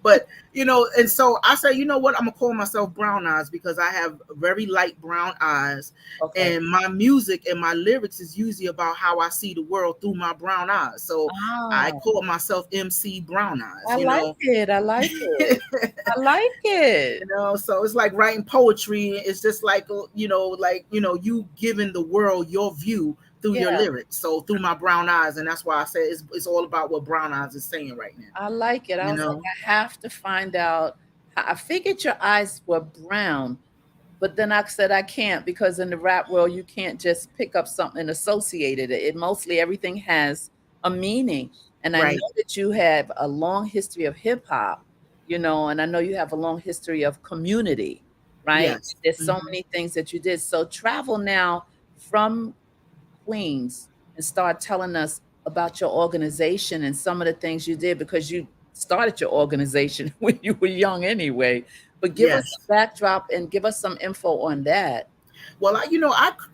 but and so I said, you know what, I'm gonna call myself Brown Eyes because I have very light brown eyes, Okay. and my music and my lyrics is usually about how I see the world through my brown eyes. So I Oh, call myself MC Brown Eyes, I like it. I like it. I like it. so it's like writing poetry. It's just like you giving the world your view through your Yeah, lyrics, so through my brown eyes. And that's why I say it's all about what Brown Eyes is saying right now. I like it. I you was like, know I have to find out. I figured your eyes were brown, but then I said I can't because in the rap world you can't just pick up something and associate it. It mostly everything has a meaning. And I right. know that you have a long history of hip hop, and I know you have a long history of community, right? Yes. There's so Mhm. many things that you did. So travel now from Queens and start telling us about your organization and some of the things you did because you started your organization when you were young anyway. But give us a Yes. backdrop and give us some info on that. Well, I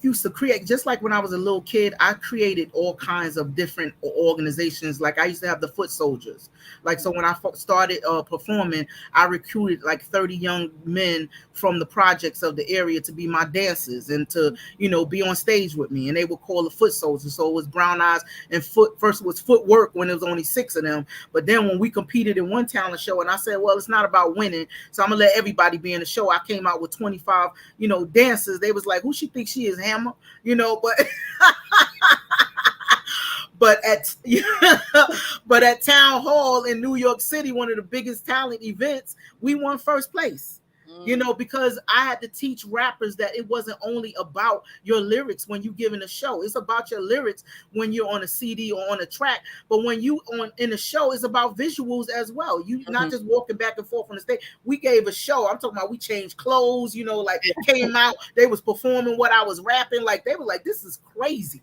used to create, just like when I was a little kid. I created all kinds of different organizations. Like I used to have the Foot Soldiers. Like, so when I started performing, I recruited like 30 young men from the projects of the area to be my dancers and to be on stage with me. And they would call the Foot Soldiers. So it was Brown Eyes and Foot. First it was Footwork when there was only 6 of them. But then when we competed in one talent show, and I said, well, it's not about winning, so I'm gonna let everybody be in the show. I came out with 25 dancers. They was like, who she thinks she is, Hammer? But but at but at Town Hall in New York City, one of the biggest talent events, we won first place. Because I had to teach rappers that it wasn't only about your lyrics when you giving a show. It's about your lyrics when you're on a CD or on a track. But when you on in a show, it's about visuals as well. You not just walking back and forth on the stage. We gave a show. I'm talking about we changed clothes, like came out, they was performing what I was rapping. Like they were like, this is crazy.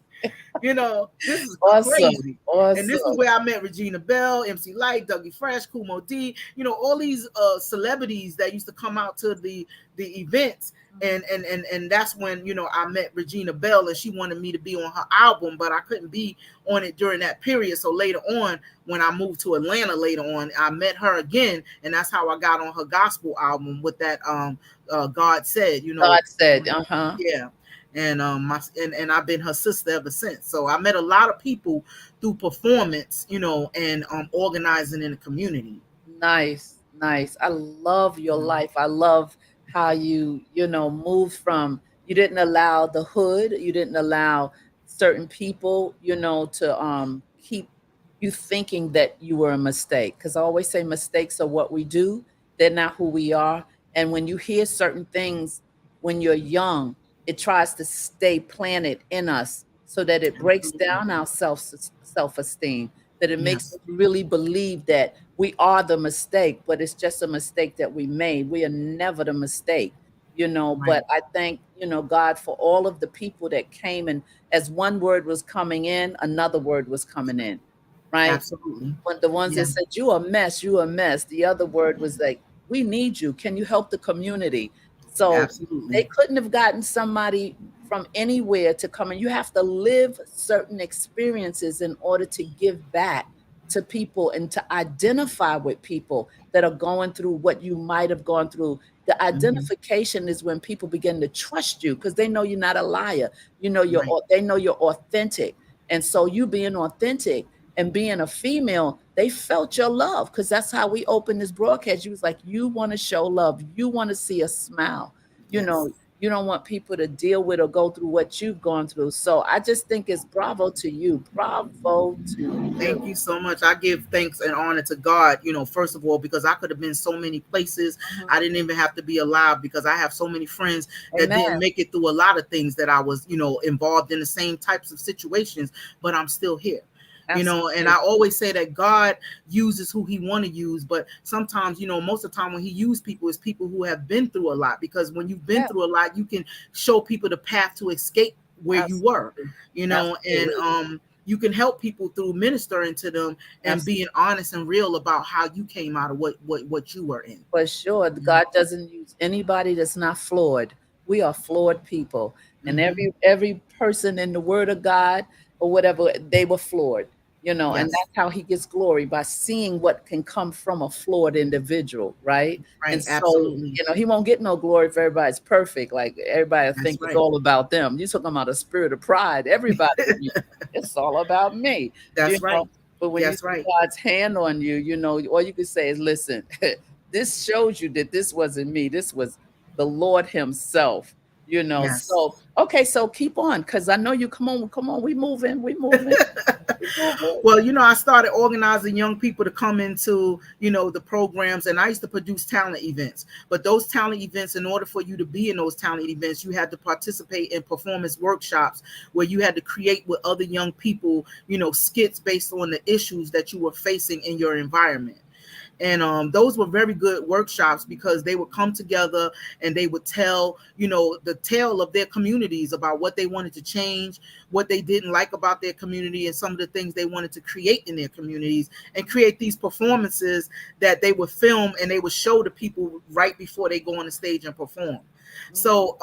This is Awesome. crazy. And this is Awesome. where I met Regina Bell, MC Light, Dougie Fresh, Kumo D, all these celebrities that used to come out to the events. And that's when, I met Regina Bell, and she wanted me to be on her album, but I couldn't be on it during that period. So later on, when I moved to Atlanta later on, I met her again, and that's how I got on her gospel album with that God Said, God said, uh-huh. yeah. And and I've been her sister ever since. So I met a lot of people through performance, and organizing in the community. Nice, nice. I love your life. I love how you moved from, you didn't allow the hood, you didn't allow certain people, to keep you thinking that you were a mistake. Because I always say mistakes are what we do, they're not who we are. And when you hear certain things when you're young, it tries to stay planted in us so that it breaks Absolutely. down our self-esteem, that it makes Yes. us really believe that we are the mistake, but it's just a mistake that we made. We are never the mistake. Right. But I thank, God for all of the people that came, and as one word was coming in, another word was coming in, right? Absolutely. When the ones Yeah. that said, you a mess, you a mess. The other word was like, we need you. Can you help the community? So they Absolutely. couldn't have gotten somebody from anywhere to come. And you have to live certain experiences in order to give back to people and to identify with people that are going through what you might have gone through. The identification is when people begin to trust you because they know you're not a liar. You know Right. they know you're authentic. And so you being authentic and being a female, they felt your love because that's how we opened this broadcast. You was like, you want to show love, you want to see a smile, you Yes. know, you don't want people to deal with or go through what you've gone through. So I just think it's bravo to you. Bravo to Thank you. you so much. I give thanks and honor to God, first of all, because I could have been so many places. Mhm. I didn't even have to be alive because I have so many friends that Amen. didn't make it through a lot of things that I was, involved in the same types of situations, but I'm still here. And Absolutely. I always say that God uses who he want to use, but sometimes, most of the time when he uses people, it's people who have been through a lot, because when you've been Yeah, through a lot, you can show people the path to escape where you were, absolutely. and Absolutely. you can help people through ministering to them and Absolutely. being honest and real about how you came out of what you were in. For sure, God doesn't use anybody that's not flawed. We are flawed people, and Mm-hmm. every person in the Word of God or whatever, they were flawed, and Yes. that's how He gets glory by seeing what can come from a flawed individual, right? And Right. so, Absolutely. He won't get no glory if everybody's perfect. Like everybody That's think it's right. all about them. You're talking about a spirit of pride. Everybody, it's all about me, you That's know. right. But when you That's see right. God's hand on you, all you can say is, listen, this shows you that this wasn't me. This was the Lord Himself, Yes. So, okay, so keep on, because I know you. Come on, we moving, we moving. Well, I started organizing young people to come into, the programs, and I used to produce talent events. But those talent events, in order for you to be in those talent events, you had to participate in performance workshops where you had to create with other young people, skits based on the issues that you were facing in your environment. And those were very good workshops because they would come together and they would tell, the tale of their communities about what they wanted to change, what they didn't like about their community, and some of the things they wanted to create in their communities, and create these performances that they would film and they would show to people right before they go on the stage and perform. So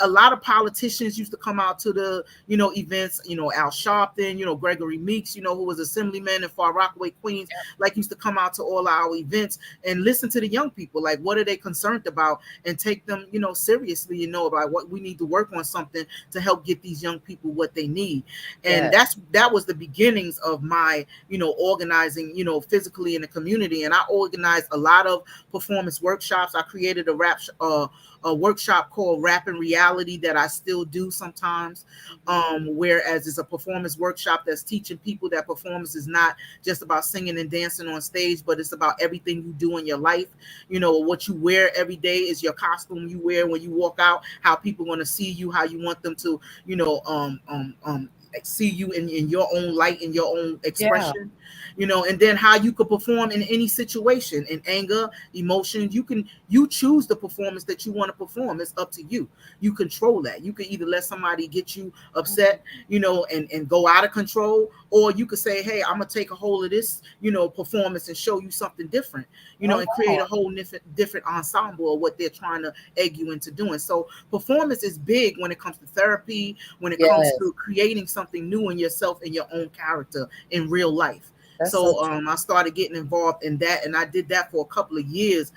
a lot of politicians used to come out to the events. Al Sharpton, Gregory Meeks, who was assemblyman in Far Rockaway, Queens, like used to come out to all our events and listen to the young people, like what are they concerned about, and take them seriously, about what we need to work on, something to help get these young people what they need. And Yeah, that was the beginnings of my organizing physically in the community. And I organized a lot of performance workshops. I created a workshop called Rap and Reality that I still do sometimes. Whereas it's a performance workshop that's teaching people that performance is not just about singing and dancing on stage, but it's about everything you do in your life. What you wear every day is your costume you wear when you walk out, how people want to see you, how you want them to, see you in your own light, in your own yeah, expression, and then how you could perform in any situation, in anger, emotion. You choose the performance that you want to perform. It's up to you. You control that. You can either let somebody get you upset, and go out of control, or you could say, hey, I'm gonna take a hold of this, performance and show you something different, oh and create wow, a whole different ensemble of what they're trying to egg you into doing. So performance is big when it comes to therapy, when it comes yes, to creating something new in yourself and your own character in real life. that's so So I started getting involved in that, and I did that for a couple of years,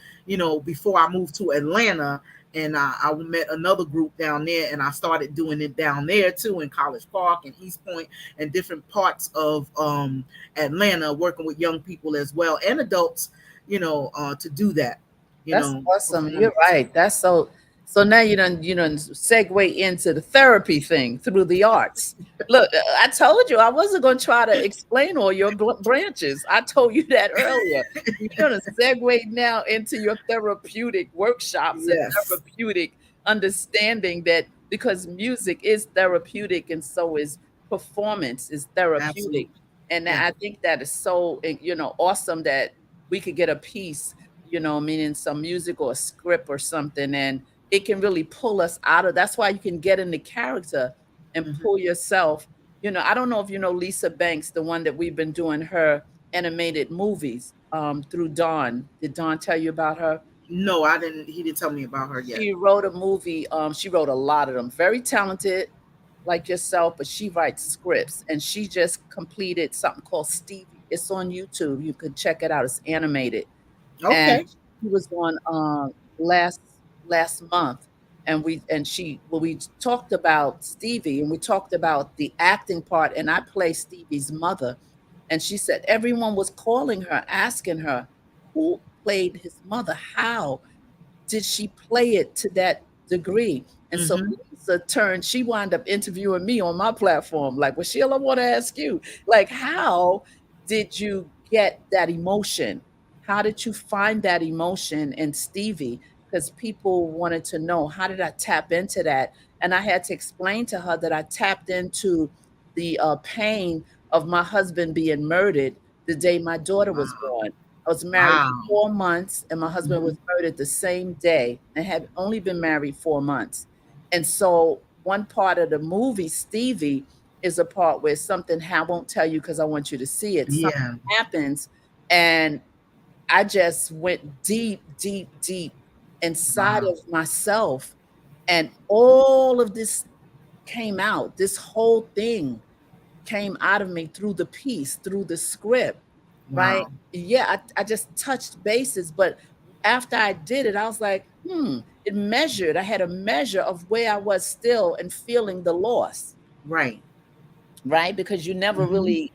before I moved to Atlanta. And I met another group down there, and I started doing it down there too, in College Park and East Point and different parts of Atlanta, working with young people as well and adults, to do that, That's awesome. You're performance. right. That's so. So now you don't segue into the therapy thing through the arts. Look, I told you I wasn't going to try to explain all your branches. I told you that earlier. You're going to segue now into your therapeutic workshops and Yes, therapeutic understanding that because music is therapeutic and so is performance is therapeutic. absolutely. And Yeah. I think that is so awesome that we could get a piece meaning some music or a script or something. And it can really pull us out of that's why you can get in the character and Mhm. pull yourself. I don't know if you know Lisa Banks, the one that we've been doing her animated movies through Dawn. Did Dawn tell you about her? No, I didn't. He didn't tell me about her yet. She wrote a movie. She wrote a lot of them. Very talented, like yourself, but she writes scripts. And she just completed something called Stevie. It's on YouTube. You could check it out. It's animated and Okay. he was on last. last month, and we talked about Stevie, and we talked about the acting part, and I play Stevie's mother, and she said everyone was calling her, asking her who played his mother, how did she play it to that degree? And so Mm-hmm. Lisa turned, she wound up interviewing me on my platform. Like, well, Sheila, I want to ask you, like, how did you get that emotion? How did you find that emotion in Stevie? Because people wanted to know, how did I tap into that? And I had to explain to her that I tapped into the pain of my husband being murdered the day my daughter was Wow. born. I was married Wow. 4 months, and my husband Mm-hmm. was murdered the same day and had only been married 4 months. And so, one part of the movie, Stevie, is a part where something, I won't tell you because I want you to see it. Something Yeah. happens, and I just went deep, deep, deep inside Wow. of myself, and all of this came out. This whole thing came out of me through the piece, through the script, right? Wow. Yeah, I just touched bases, but after I did it, I was like, it measured. I had a measure of where I was still and feeling the loss, Right. right? Because you never Mm-hmm. really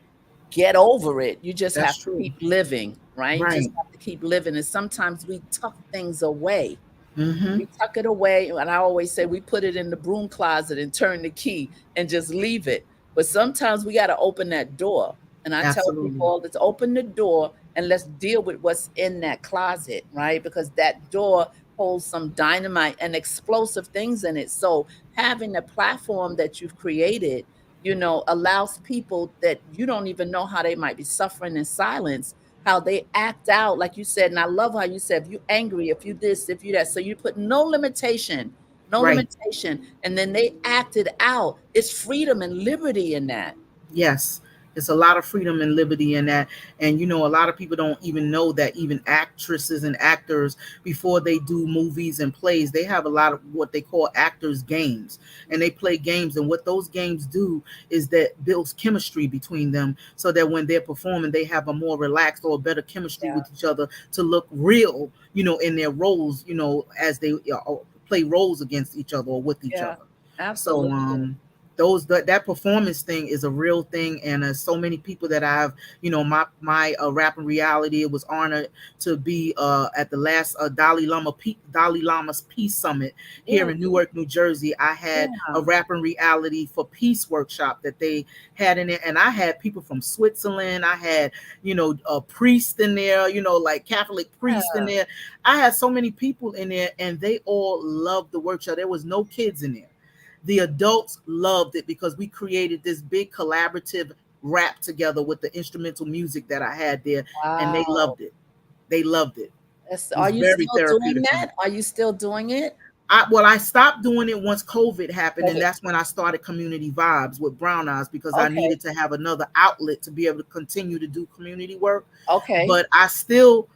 get over it. You just That's have to true. keep living, right? You just Right. have to keep living. And sometimes we tuck things away. Mm-hmm. We tuck it away, and I always say we put it in the broom closet and turn the key and just leave it. But sometimes we got to open that door. And I tell Absolutely. people, let's open the door and let's deal with what's in that closet, right? Because that door holds some dynamite and explosive things in it. So having a platform that you've created, allows people that you don't even know how they might be suffering in silence, how they act out, like you said. And I love how you said, if you angry, if you this, if you that. So you put no limitation, no Right. limitation. And then they acted out. It's freedom and liberty in that. Yes. It's a lot of freedom and liberty in that. And a lot of people don't even know that even actresses and actors, before they do movies and plays, they have a lot of what they call actors games. And they play games. And what those games do is that builds chemistry between them, so that when they're performing, they have a more relaxed or better chemistry Yeah. with each other to look real, in their roles, as they play roles against each other or with each Yeah. other. So Absolutely. that performance thing is a real thing, and so many people that I've, my rapping reality, it was honored to be at the last Dalai Lama's Peace Summit Yeah. here in Newark, New Jersey. I had a Yeah. rapping reality for peace workshop that they had in it, and I had people from Switzerland. I had a priest in there, like Catholic priest in there. I had so many people in there, and they all loved the workshop. There was no kids in there. The adults loved it because we created this big collaborative rap together with the instrumental music that I had there, and they Wow. loved it. They loved it. It Are was you very still doing therapeutic for me. that? Are you still doing it? I stopped doing it once COVID happened, and Okay. that's when I started Community Vibes with Brown Eyes, because I Okay. needed to have another outlet to be able to continue to do community work. Okay. But I still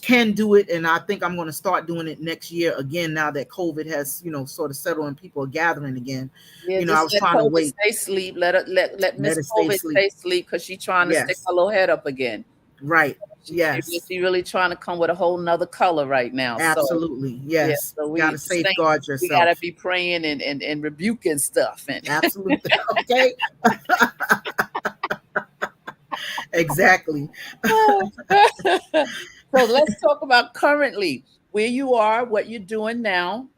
can do it, and I think I'm going to start doing it next year again, now that COVID has sort of settled and people are gathering again. Yeah, I just was let trying to COVID wait. stay sleep. Let Let Miss it stay COVID asleep. stay sleep because she's trying to stick Yes. her little head up again. Right. She Yes. she really trying to come with a whole nother color right now. So Absolutely. yeah, Yes. so Got we to the saints, safeguard we gotta yourself. be praying and rebuking stuff. And Absolutely. Okay. Exactly. so let's talk about currently where you are, what you're doing now.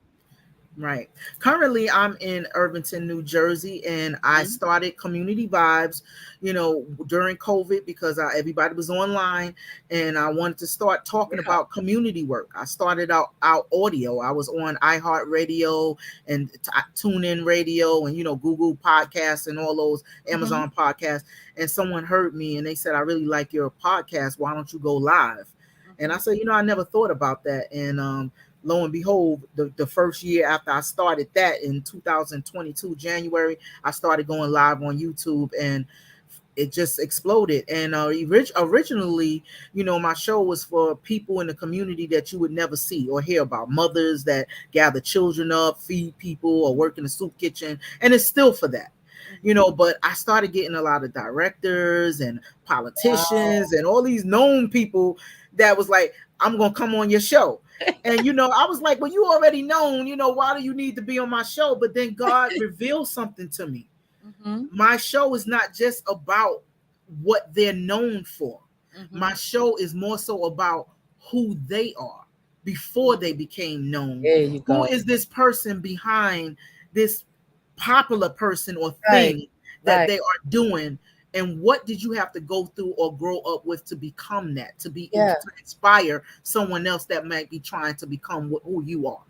Right. Currently, I'm in Irvington, New Jersey, and I Mhm. started Community Vibes, during COVID, because everybody was online, and I wanted to start talking Yeah. about community work. I started out audio. I was on iHeartRadio and TuneIn Radio, and Google Podcasts and all those, Mhm. Amazon Podcasts. And someone heard me, and they said, "I really like your podcast. Why don't you go live?" And I Mhm. said, I never thought about that. And lo and behold, the first year after I started that in 2022, January, I started going live on YouTube, and it just exploded. And originally, my show was for people in the community that you would never see or hear about, mothers that gather children up, feed people, or work in the soup kitchen. And it's still for that. But I started getting a lot of directors and Wow. politicians and all these known people that was like, "I'm gonna come on your show." And I was like, well, you already known, why do you need to be on my show? But then God revealed something to me. Mm-hmm. My show is not just about what they're known for. Mm-hmm. My show is more so about who they are before they became known. There you Who go. is this person behind this popular person or Right. thing that Right. they are doing? And what did you have to go through or grow up with to become that, to Yeah. inspire someone else that might be trying to become who you are?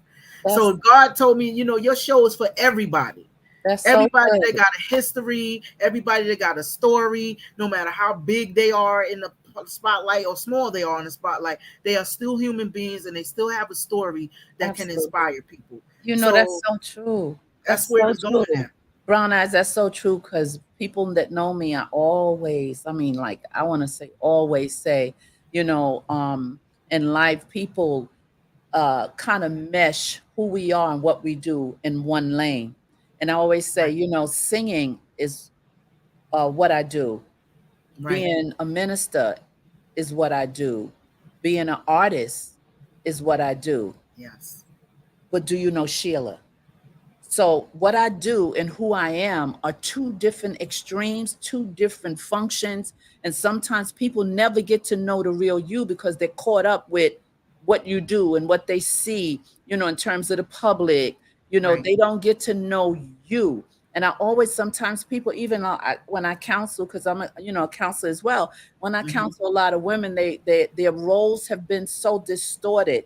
That's, So God told me, your show is for everybody. that's so Everybody good. that got a history, everybody that got a story, no matter how big they are in the spotlight or small they are in the spotlight, they are still human beings and they still have a story that can Absolutely. inspire people. That's So so true. that's That's where so it's going true. at. Brown eyes, that's so true because people that know me, I always, I mean, like, I want to say, always say, in life, people kind of mesh who we are and what we do in one lane. And I always say, Right. singing is what I do. Right. Being a minister is what I do. Being an artist is what I do. Yes. But do you know Sheila? So what I do and who I am are two different extremes, two different functions. And sometimes people never get to know the real you because they're caught up with what you do and what they see, in terms of the public. Right. They don't get to know you. And I always, sometimes people, even when I counsel, because I'm a counselor as well. When I Mm-hmm. counsel a lot of women, their roles have been so distorted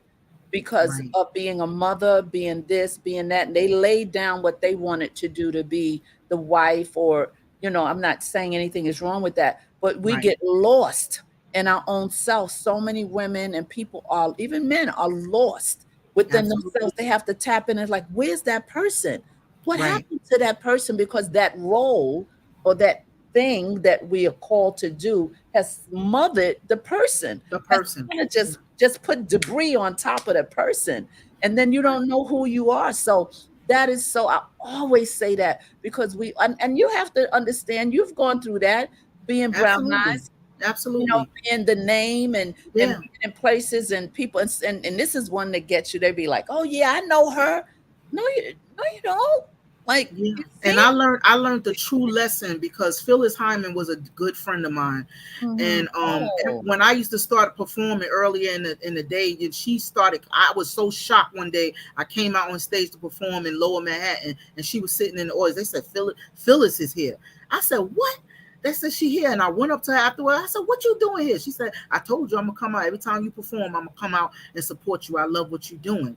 because Right. of being a mother, being this, being that. And they laid down what they wanted to do to be the wife, or, I'm not saying anything is wrong with that, but we Right. get lost in our own self. So many women and people are, even men are lost within Absolutely. themselves. They have to tap in and like, where's that person? What Right. happened to that person? Because that role or that thing that we are called to do has smothered the person, The has person. kind of just put debris on top of the person, and then you don't know who you are. So that is, so I always say that because and you have to understand, you've gone through that, being brown Absolutely. eyes, Absolutely. being the name, and Yeah. being in places and people, and this is one that gets you. They be like, oh yeah, I know her. No, you don't. Like, Yeah, you and see. I learned the true lesson because Phyllis Hyman was a good friend of mine, Mhm. and Oh, when I used to start performing earlier in the day, and she started. I was so shocked one day. I came out on stage to perform in Lower Manhattan, and she was sitting in the audience. They said, Phyllis is here." I said, "What?" They said, "She here," and I went up to her afterward. I said, "What you doing here?" She said, "I told you I'm gonna come out every time you perform. I'm gonna come out and support you. I love what you're doing."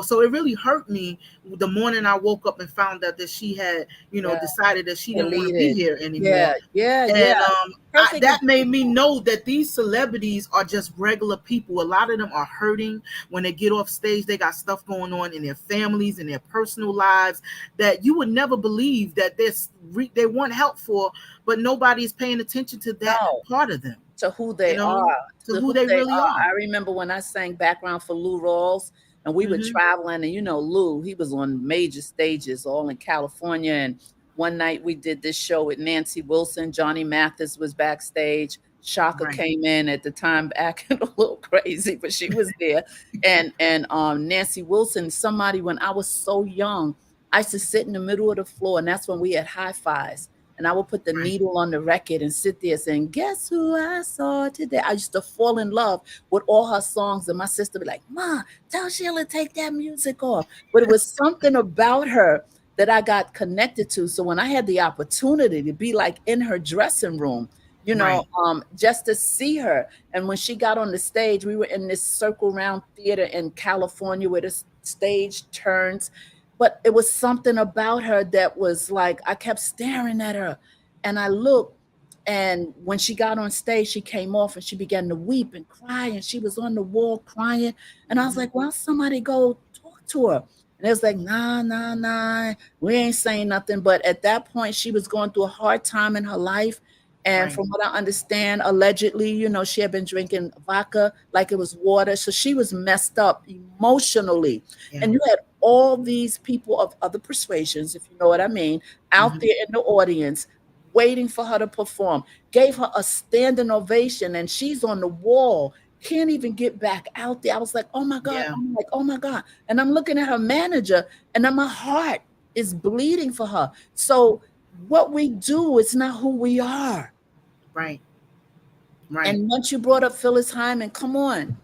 So it really hurt me the morning I woke up and found out that she had, yeah, decided that she didn't want to be deleted. here Yeah, anymore. yeah, yeah. And Perfect that made me example. know that these celebrities are just regular people. A lot of them are hurting when they get off stage. They got stuff going on in their families and their personal lives that you would never believe that they want help for, but nobody is paying attention to that No, part of them, to who you they know, are, to to who who they they really are. are. I remember when I sang background for Lou Rawls, and we were Hmm. traveling, and Lou, he was on major stages all in California. And one night we did this show with Nancy Wilson. Johnny Mathis was backstage. Shaka Right, came in at the time, acting a little crazy, but she was there. And Nancy Wilson, somebody, when I was so young, I used to sit in the middle of the floor, and that's when we had hi-fis. And I would put the right, needle on the record and sit there saying, "Guess who I saw today?" I used to fall in love with all her songs. And my sister would be like, "Ma, tell Sheila take that music off." But it was something about her that I got connected to. So when I had the opportunity to be like in her dressing room, right, just to see her. And when she got on the stage, we were in this circle round theater in California where the stage turns, but it was something about her that was like, I kept staring at her, and I looked, and when she got on stage, she came off and she began to weep and cry, and she was on the wall crying. And I was hmm, like, well, somebody go talk to her. And it was like, nah, nah, nah, we ain't saying nothing. But at that point, she was going through a hard time in her life. And right, from what I understand, allegedly, she had been drinking vodka like it was water. So she was messed up emotionally. yeah, And you had all these people of other persuasions, if you know what I mean, out hmm, there in the audience waiting for her to perform, gave her a standing ovation, and she's on the wall can't even get back out there. I was like, oh my God. Yeah. I'm like, oh my God. And I'm looking at her manager, and then my heart is bleeding for her. So what we do is not who we are. Right. Right. And once you brought up Phyllis Hyman, come on.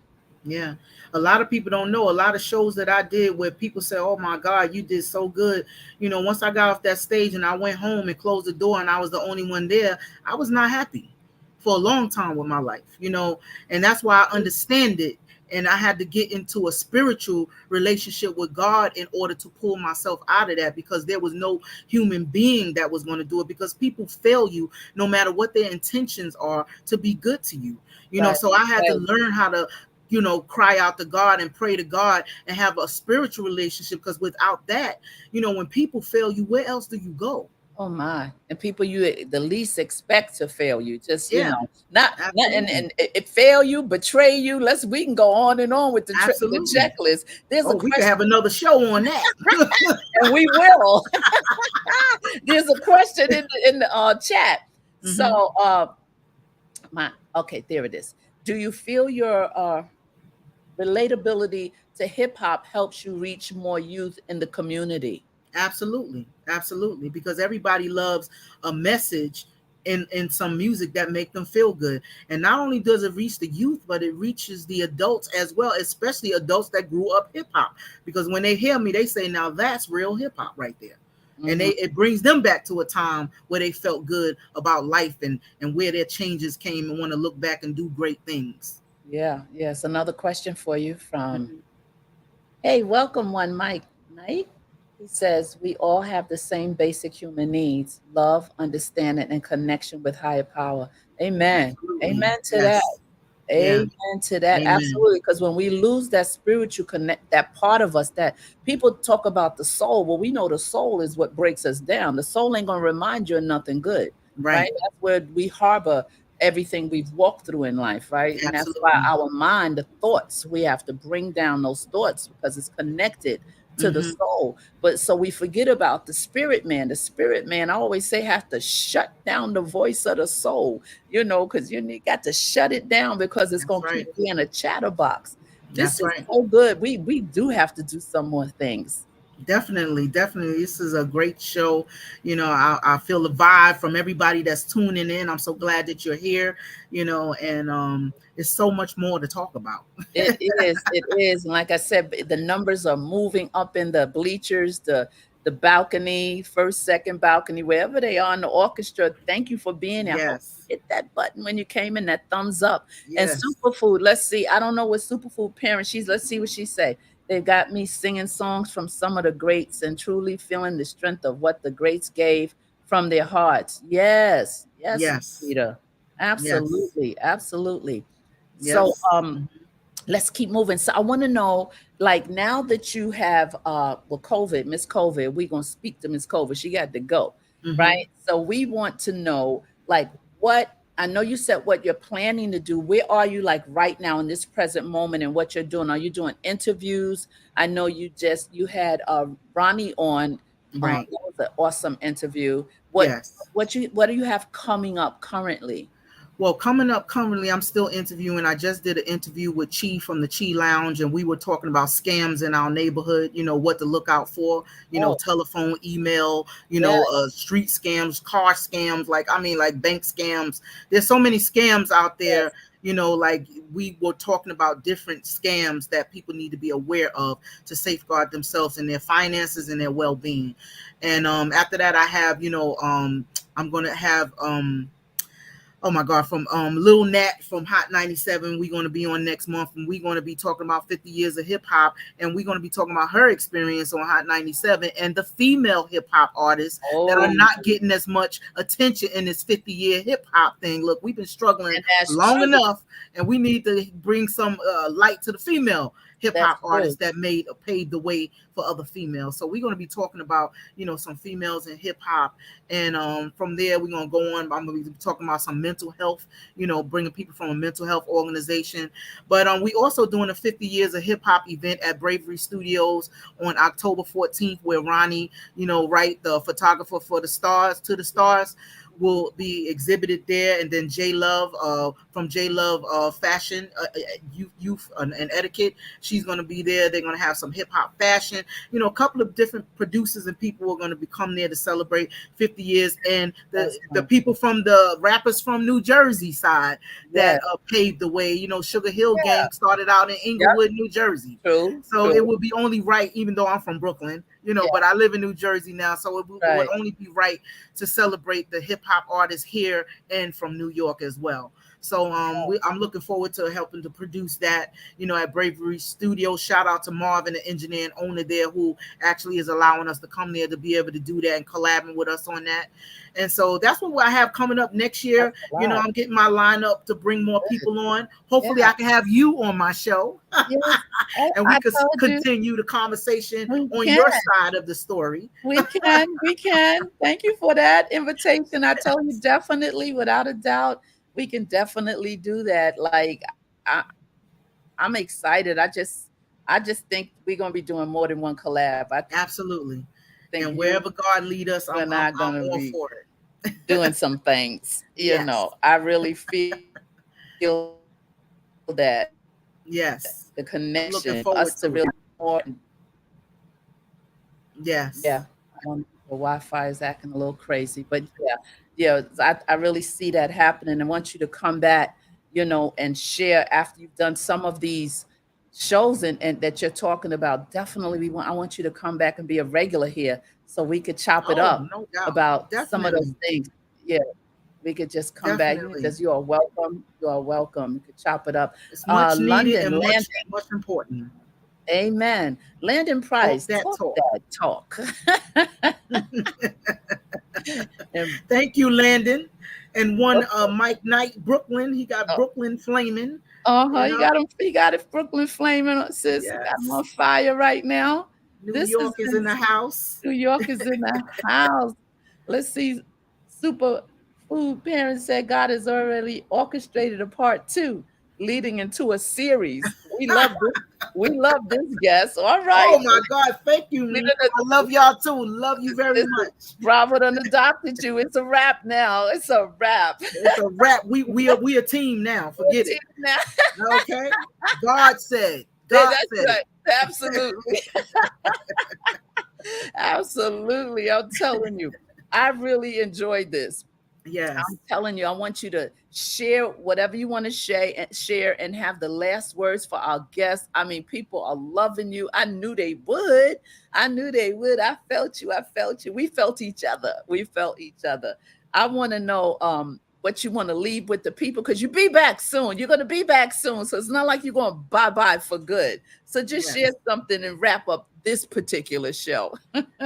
Yeah. A lot of people don't know. A lot of shows that I did where people say, oh my God, you did so good. You know, once I got off that stage and I went home and closed the door and I was the only one there, I was not happy for a long time with my life, you know, and that's why I understand it. And I had to get into a spiritual relationship with God in order to pull myself out of that, because there was no human being that was going to do it, because people fail you no matter what their intentions are to be good to you, you know. So I had to learn how to, you know, cry out to God and pray to God and have a spiritual relationship, because without that, you know, when people fail you, where else do you go? Oh my. And people you the least expect to fail you. Just, you Yeah, know, not and absolutely. it fail you, betray you. We can go on and on with the Absolutely. checklist. There's Oh, a we could question, have another show on that. and we will. There's a question in the chat. Mhm. So okay, there it is. Do you feel your relatability to hip hop helps you reach more youth in the community? Absolutely. Absolutely. Because everybody loves a message in some music that make them feel good. And not only does it reach the youth, but it reaches the adults as well, especially adults that grew up hip hop. Because when they hear me, they say, now that's real hip hop right there. And it brings them back to a time where they felt good about life and where their changes came and want to look back and do great things. Yeah, yes. Another question for you from, hey, welcome one, Mike. Mike, he says, we all have the same basic human needs: love, understanding, and connection with higher power. Amen. Absolutely. Amen to that. Yes. Yeah. Amen to that. Amen. Absolutely. Because when we lose that spiritual connect, that part of us that people talk about the soul, well, we know the soul is what breaks us down. The soul ain't going to remind you of nothing good, right? Right. That's where we harbor everything we've walked through in life, right? And that's why Absolutely. our mind, the thoughts, we have to bring down those thoughts because it's connected to the soul. But so we forget about the spirit man. The spirit man, I always say, have to shut down the voice of the soul, you know, because you got to shut it down, because it's That's going to right. keep being a chatterbox. This That's is right. so good. We do have to do some more things. Definitely, definitely. This is a great show. You know, I feel the vibe from everybody that's tuning in. I'm so glad that you're here, you know, and there's so much more to talk about. It is. It is. And like I said, the numbers are moving up in the bleachers, the balcony, first, second balcony, wherever they are in the orchestra. Thank you for being there. I hope Yes. you hit that button when you came in, that thumbs up. And Yes. Superfood, let's see. I don't know what Superfood parent let's see what she say. They got me singing songs from some of the greats and truly feeling the strength of what the greats gave from their hearts. Yes. Yes, Yes. Rita. Yes. Absolutely. Absolutely. So Yes. let's keep moving. So I want to know, like, now that you have well, COVID, Miss COVID, we're gonna speak to Miss COVID. She got to go, Mm-hmm. right? So we want to know, like, what I know you said what you're planning to do. Where are you, like, right now in this present moment, and what you're doing? Are you doing interviews? I know you had Ronnie on. Right. That was an awesome interview. Yes. What do you have coming up currently? Well, coming up currently, I'm still interviewing. I just did an interview with Chi from the Chi Lounge, and we were talking about scams in our neighborhood, you know, what to look out for, you know, Oh, telephone, email, you yeah, know, street scams, car scams, like bank scams. There's so many scams out there, yes, you know, like we were talking about different scams that people need to be aware of to safeguard themselves and their finances and their well-being. And after that, I have, I'm going to have, oh my God, from Lil Nat from Hot 97. We're going to be on next month, and we're going to be talking about 50 years of hip hop, and we're going to be talking about her experience on Hot 97 and the female hip hop artists that are oh, not getting as much attention in this 50-year hip hop thing. Look, we've been struggling and that's long true. enough, and we need to bring some light to the female hip That's hop true. artists that paved the way for other females. So we're going to be talking about, some females in hip hop, and from there we're going to go on. I'm going to be talking about some mental health, bringing people from a mental health organization. But we also doing a 50 years of hip hop event at Bravery Studios on October 14th, where Ronnie, the photographer for the Stars to the Stars. will be exhibited there, and then J Love from J Love Fashion Youth and Etiquette, she's going to be there. They're going to have some hip hop fashion. A couple of different producers and people are going to come there to celebrate 50 years, and the people from the rappers from New Jersey side that paved the way. Sugar Hill Gang started out in Inglewood, New Jersey. True. It would be only right, even though I'm from Brooklyn, but I live in New Jersey now, so it would only be right to celebrate the hip hop artists here and from New York as well. So I'm looking forward to helping to produce that, at Bravery Studio. Shout out to Marvin, the engineer and owner there, who actually is allowing us to come there to be able to do that and collabing with us on that. And so that's what I have coming up next year. I'm getting my lineup to bring more people on. Hopefully I can have you on my show. And we can continue the conversation on your side of the story. We can. Thank you for that invitation. I tell you, definitely, without a doubt, we can definitely do that. Like, I'm excited. I just think we're gonna be doing more than one collab. Absolutely. And wherever God lead us, I'm all for it. Doing some things. I really feel that. Yes. The connection, us to really more. Yes. Yeah. The Wi-Fi is acting a little crazy, but I really see that happening, and want you to come back, and share after you've done some of these shows and that you're talking about. Definitely, I want you to come back and be a regular here, so we could chop it up about some of those things. Yeah, we could just come back, because you are welcome. You are welcome. You could chop it up. It's much needed London, and much important. Amen. Landon Price, talk. Thank you, Landon. And one Mike Knight, Brooklyn. He got Brooklyn flaming. He got it Brooklyn flaming, sis. Yes. Got him on fire right now. New York is in the house. New York is in the house. Let's see. Super Food Parents said God has already orchestrated a part 2, leading into a series. We love this. We love this guest. All right. Oh my God. Thank you. I love y'all too. Love you very much. Bravo done adopted you. It's a wrap now. It's a wrap. It's a wrap. We a team now. Forget it. Now. Okay. God said. God said. Right. Absolutely. Absolutely. I'm telling you. I really enjoyed this. Yes. I'm telling you, I want you to share whatever you want to share and have the last words for our guests. I mean, people are loving you. I knew they would. I felt you. We felt each other. I want to know what you want to leave with the people, because you'll be back soon. You're going to be back soon. So it's not like you're going bye-bye for good. So just share something and wrap up this particular show.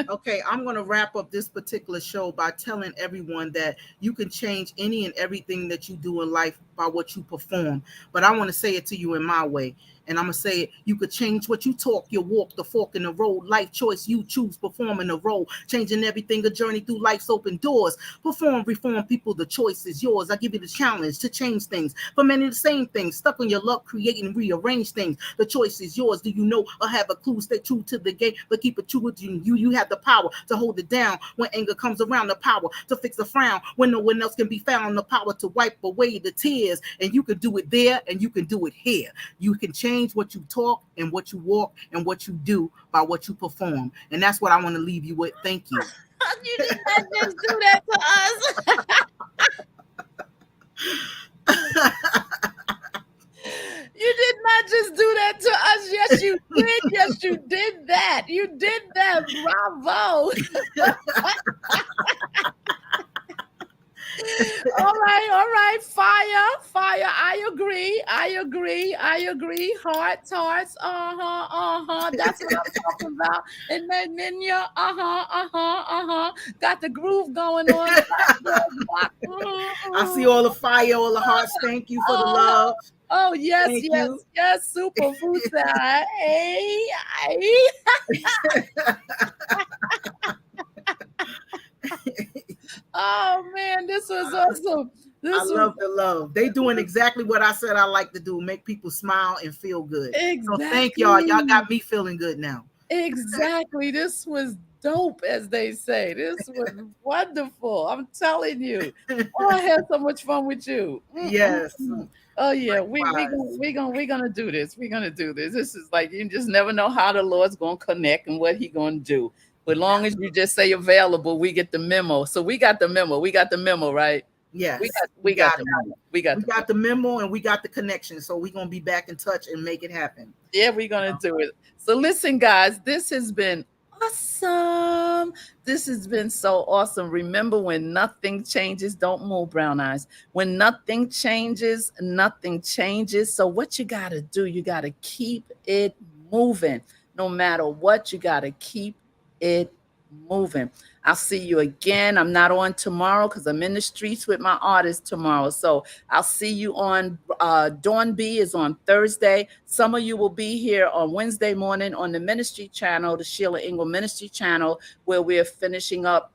Okay, I'm going to wrap up this particular show by telling everyone that you can change any and everything that you do in life by what you perform. But I want to say it to you in my way. And I'm going to say it. You could change what you talk, your walk, the fork in the road, life choice you choose, performing the role, changing everything, a journey through life's open doors. Perform, reform people, the choice is yours. I give you the challenge to change things. For many of the same things, stuck on your luck, create and rearrange things. The choice is yours. Do you know or have a clue? Stay true to the game, but keep it true with you. You have the power to hold it down when anger comes around, the power to fix a frown when no one else can be found, the power to wipe away the tears. And you can do it there and you can do it here. You can change what you talk and what you walk and what you do by what you perform. And that's what I want to leave you with. Thank you. You did not just do that to us. You did not just do that to us. Yes, you did. Yes, you did that. You did that. Bravo. All right. Fire. I agree. Hearts. That's what I'm talking about. And then Minya, got the groove going on. I see all the fire, all the hearts. Thank you for the love. Oh, yes. Super food. Hey. Oh man, this was awesome. I love the love. They doing exactly what I said I like to do, make people smile and feel good. Exactly. So thank y'all. Y'all got me feeling good now. Exactly. This was dope, as they say. This was wonderful. I'm telling you. Oh, I had so much fun with you. Yes. Oh yeah, we gonna do this. We're gonna do this. This is like you just never know how the Lord's gonna connect and what He gonna do. But long as you just say available, we get the memo. So we got the memo. We got the memo, right? Yes. We got the memo. We got the memo and we got the connection. So we're gonna be back in touch and make it happen. Yeah, we're gonna do it. So listen, guys, this has been awesome. This has been so awesome. Remember, when nothing changes, don't move, brown eyes. When nothing changes, nothing changes. So what you gotta do, you gotta keep it moving. No matter what, you gotta keep it moving. I'll see you again. I'm not on tomorrow because I'm in the streets with my artist tomorrow. So I'll see you on Dawn B is on Thursday. Some of you will be here on Wednesday morning on the ministry channel, the Sheila Ingle Ministry channel, where we're finishing up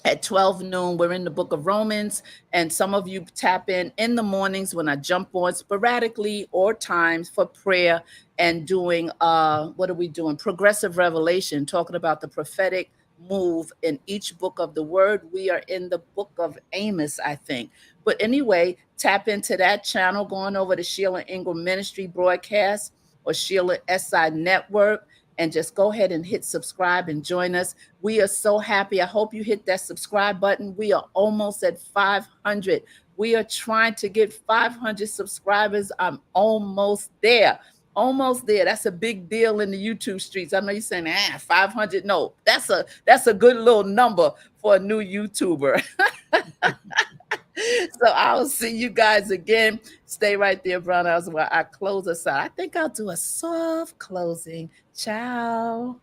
at 12 noon. We're in the book of Romans, and some of you tap in the mornings when I jump on sporadically or times for prayer and doing what are we doing? Progressive revelation, talking about the prophetic move in each book of the word. We are in the book of Amos, I think. But anyway, tap into that channel, going over to Sheila Ingle Ministry broadcast or Sheila SI Network, and just go ahead and hit subscribe and join us. We are so happy. I hope you hit that subscribe button. We are almost at 500. We are trying to get 500 subscribers. I'm almost there. Almost there. That's a big deal in the YouTube streets. I know you're saying, 500. No, that's a good little number for a new YouTuber. So I'll see you guys again. Stay right there, brown eyes, while I close us out. I think I'll do a soft closing. Ciao.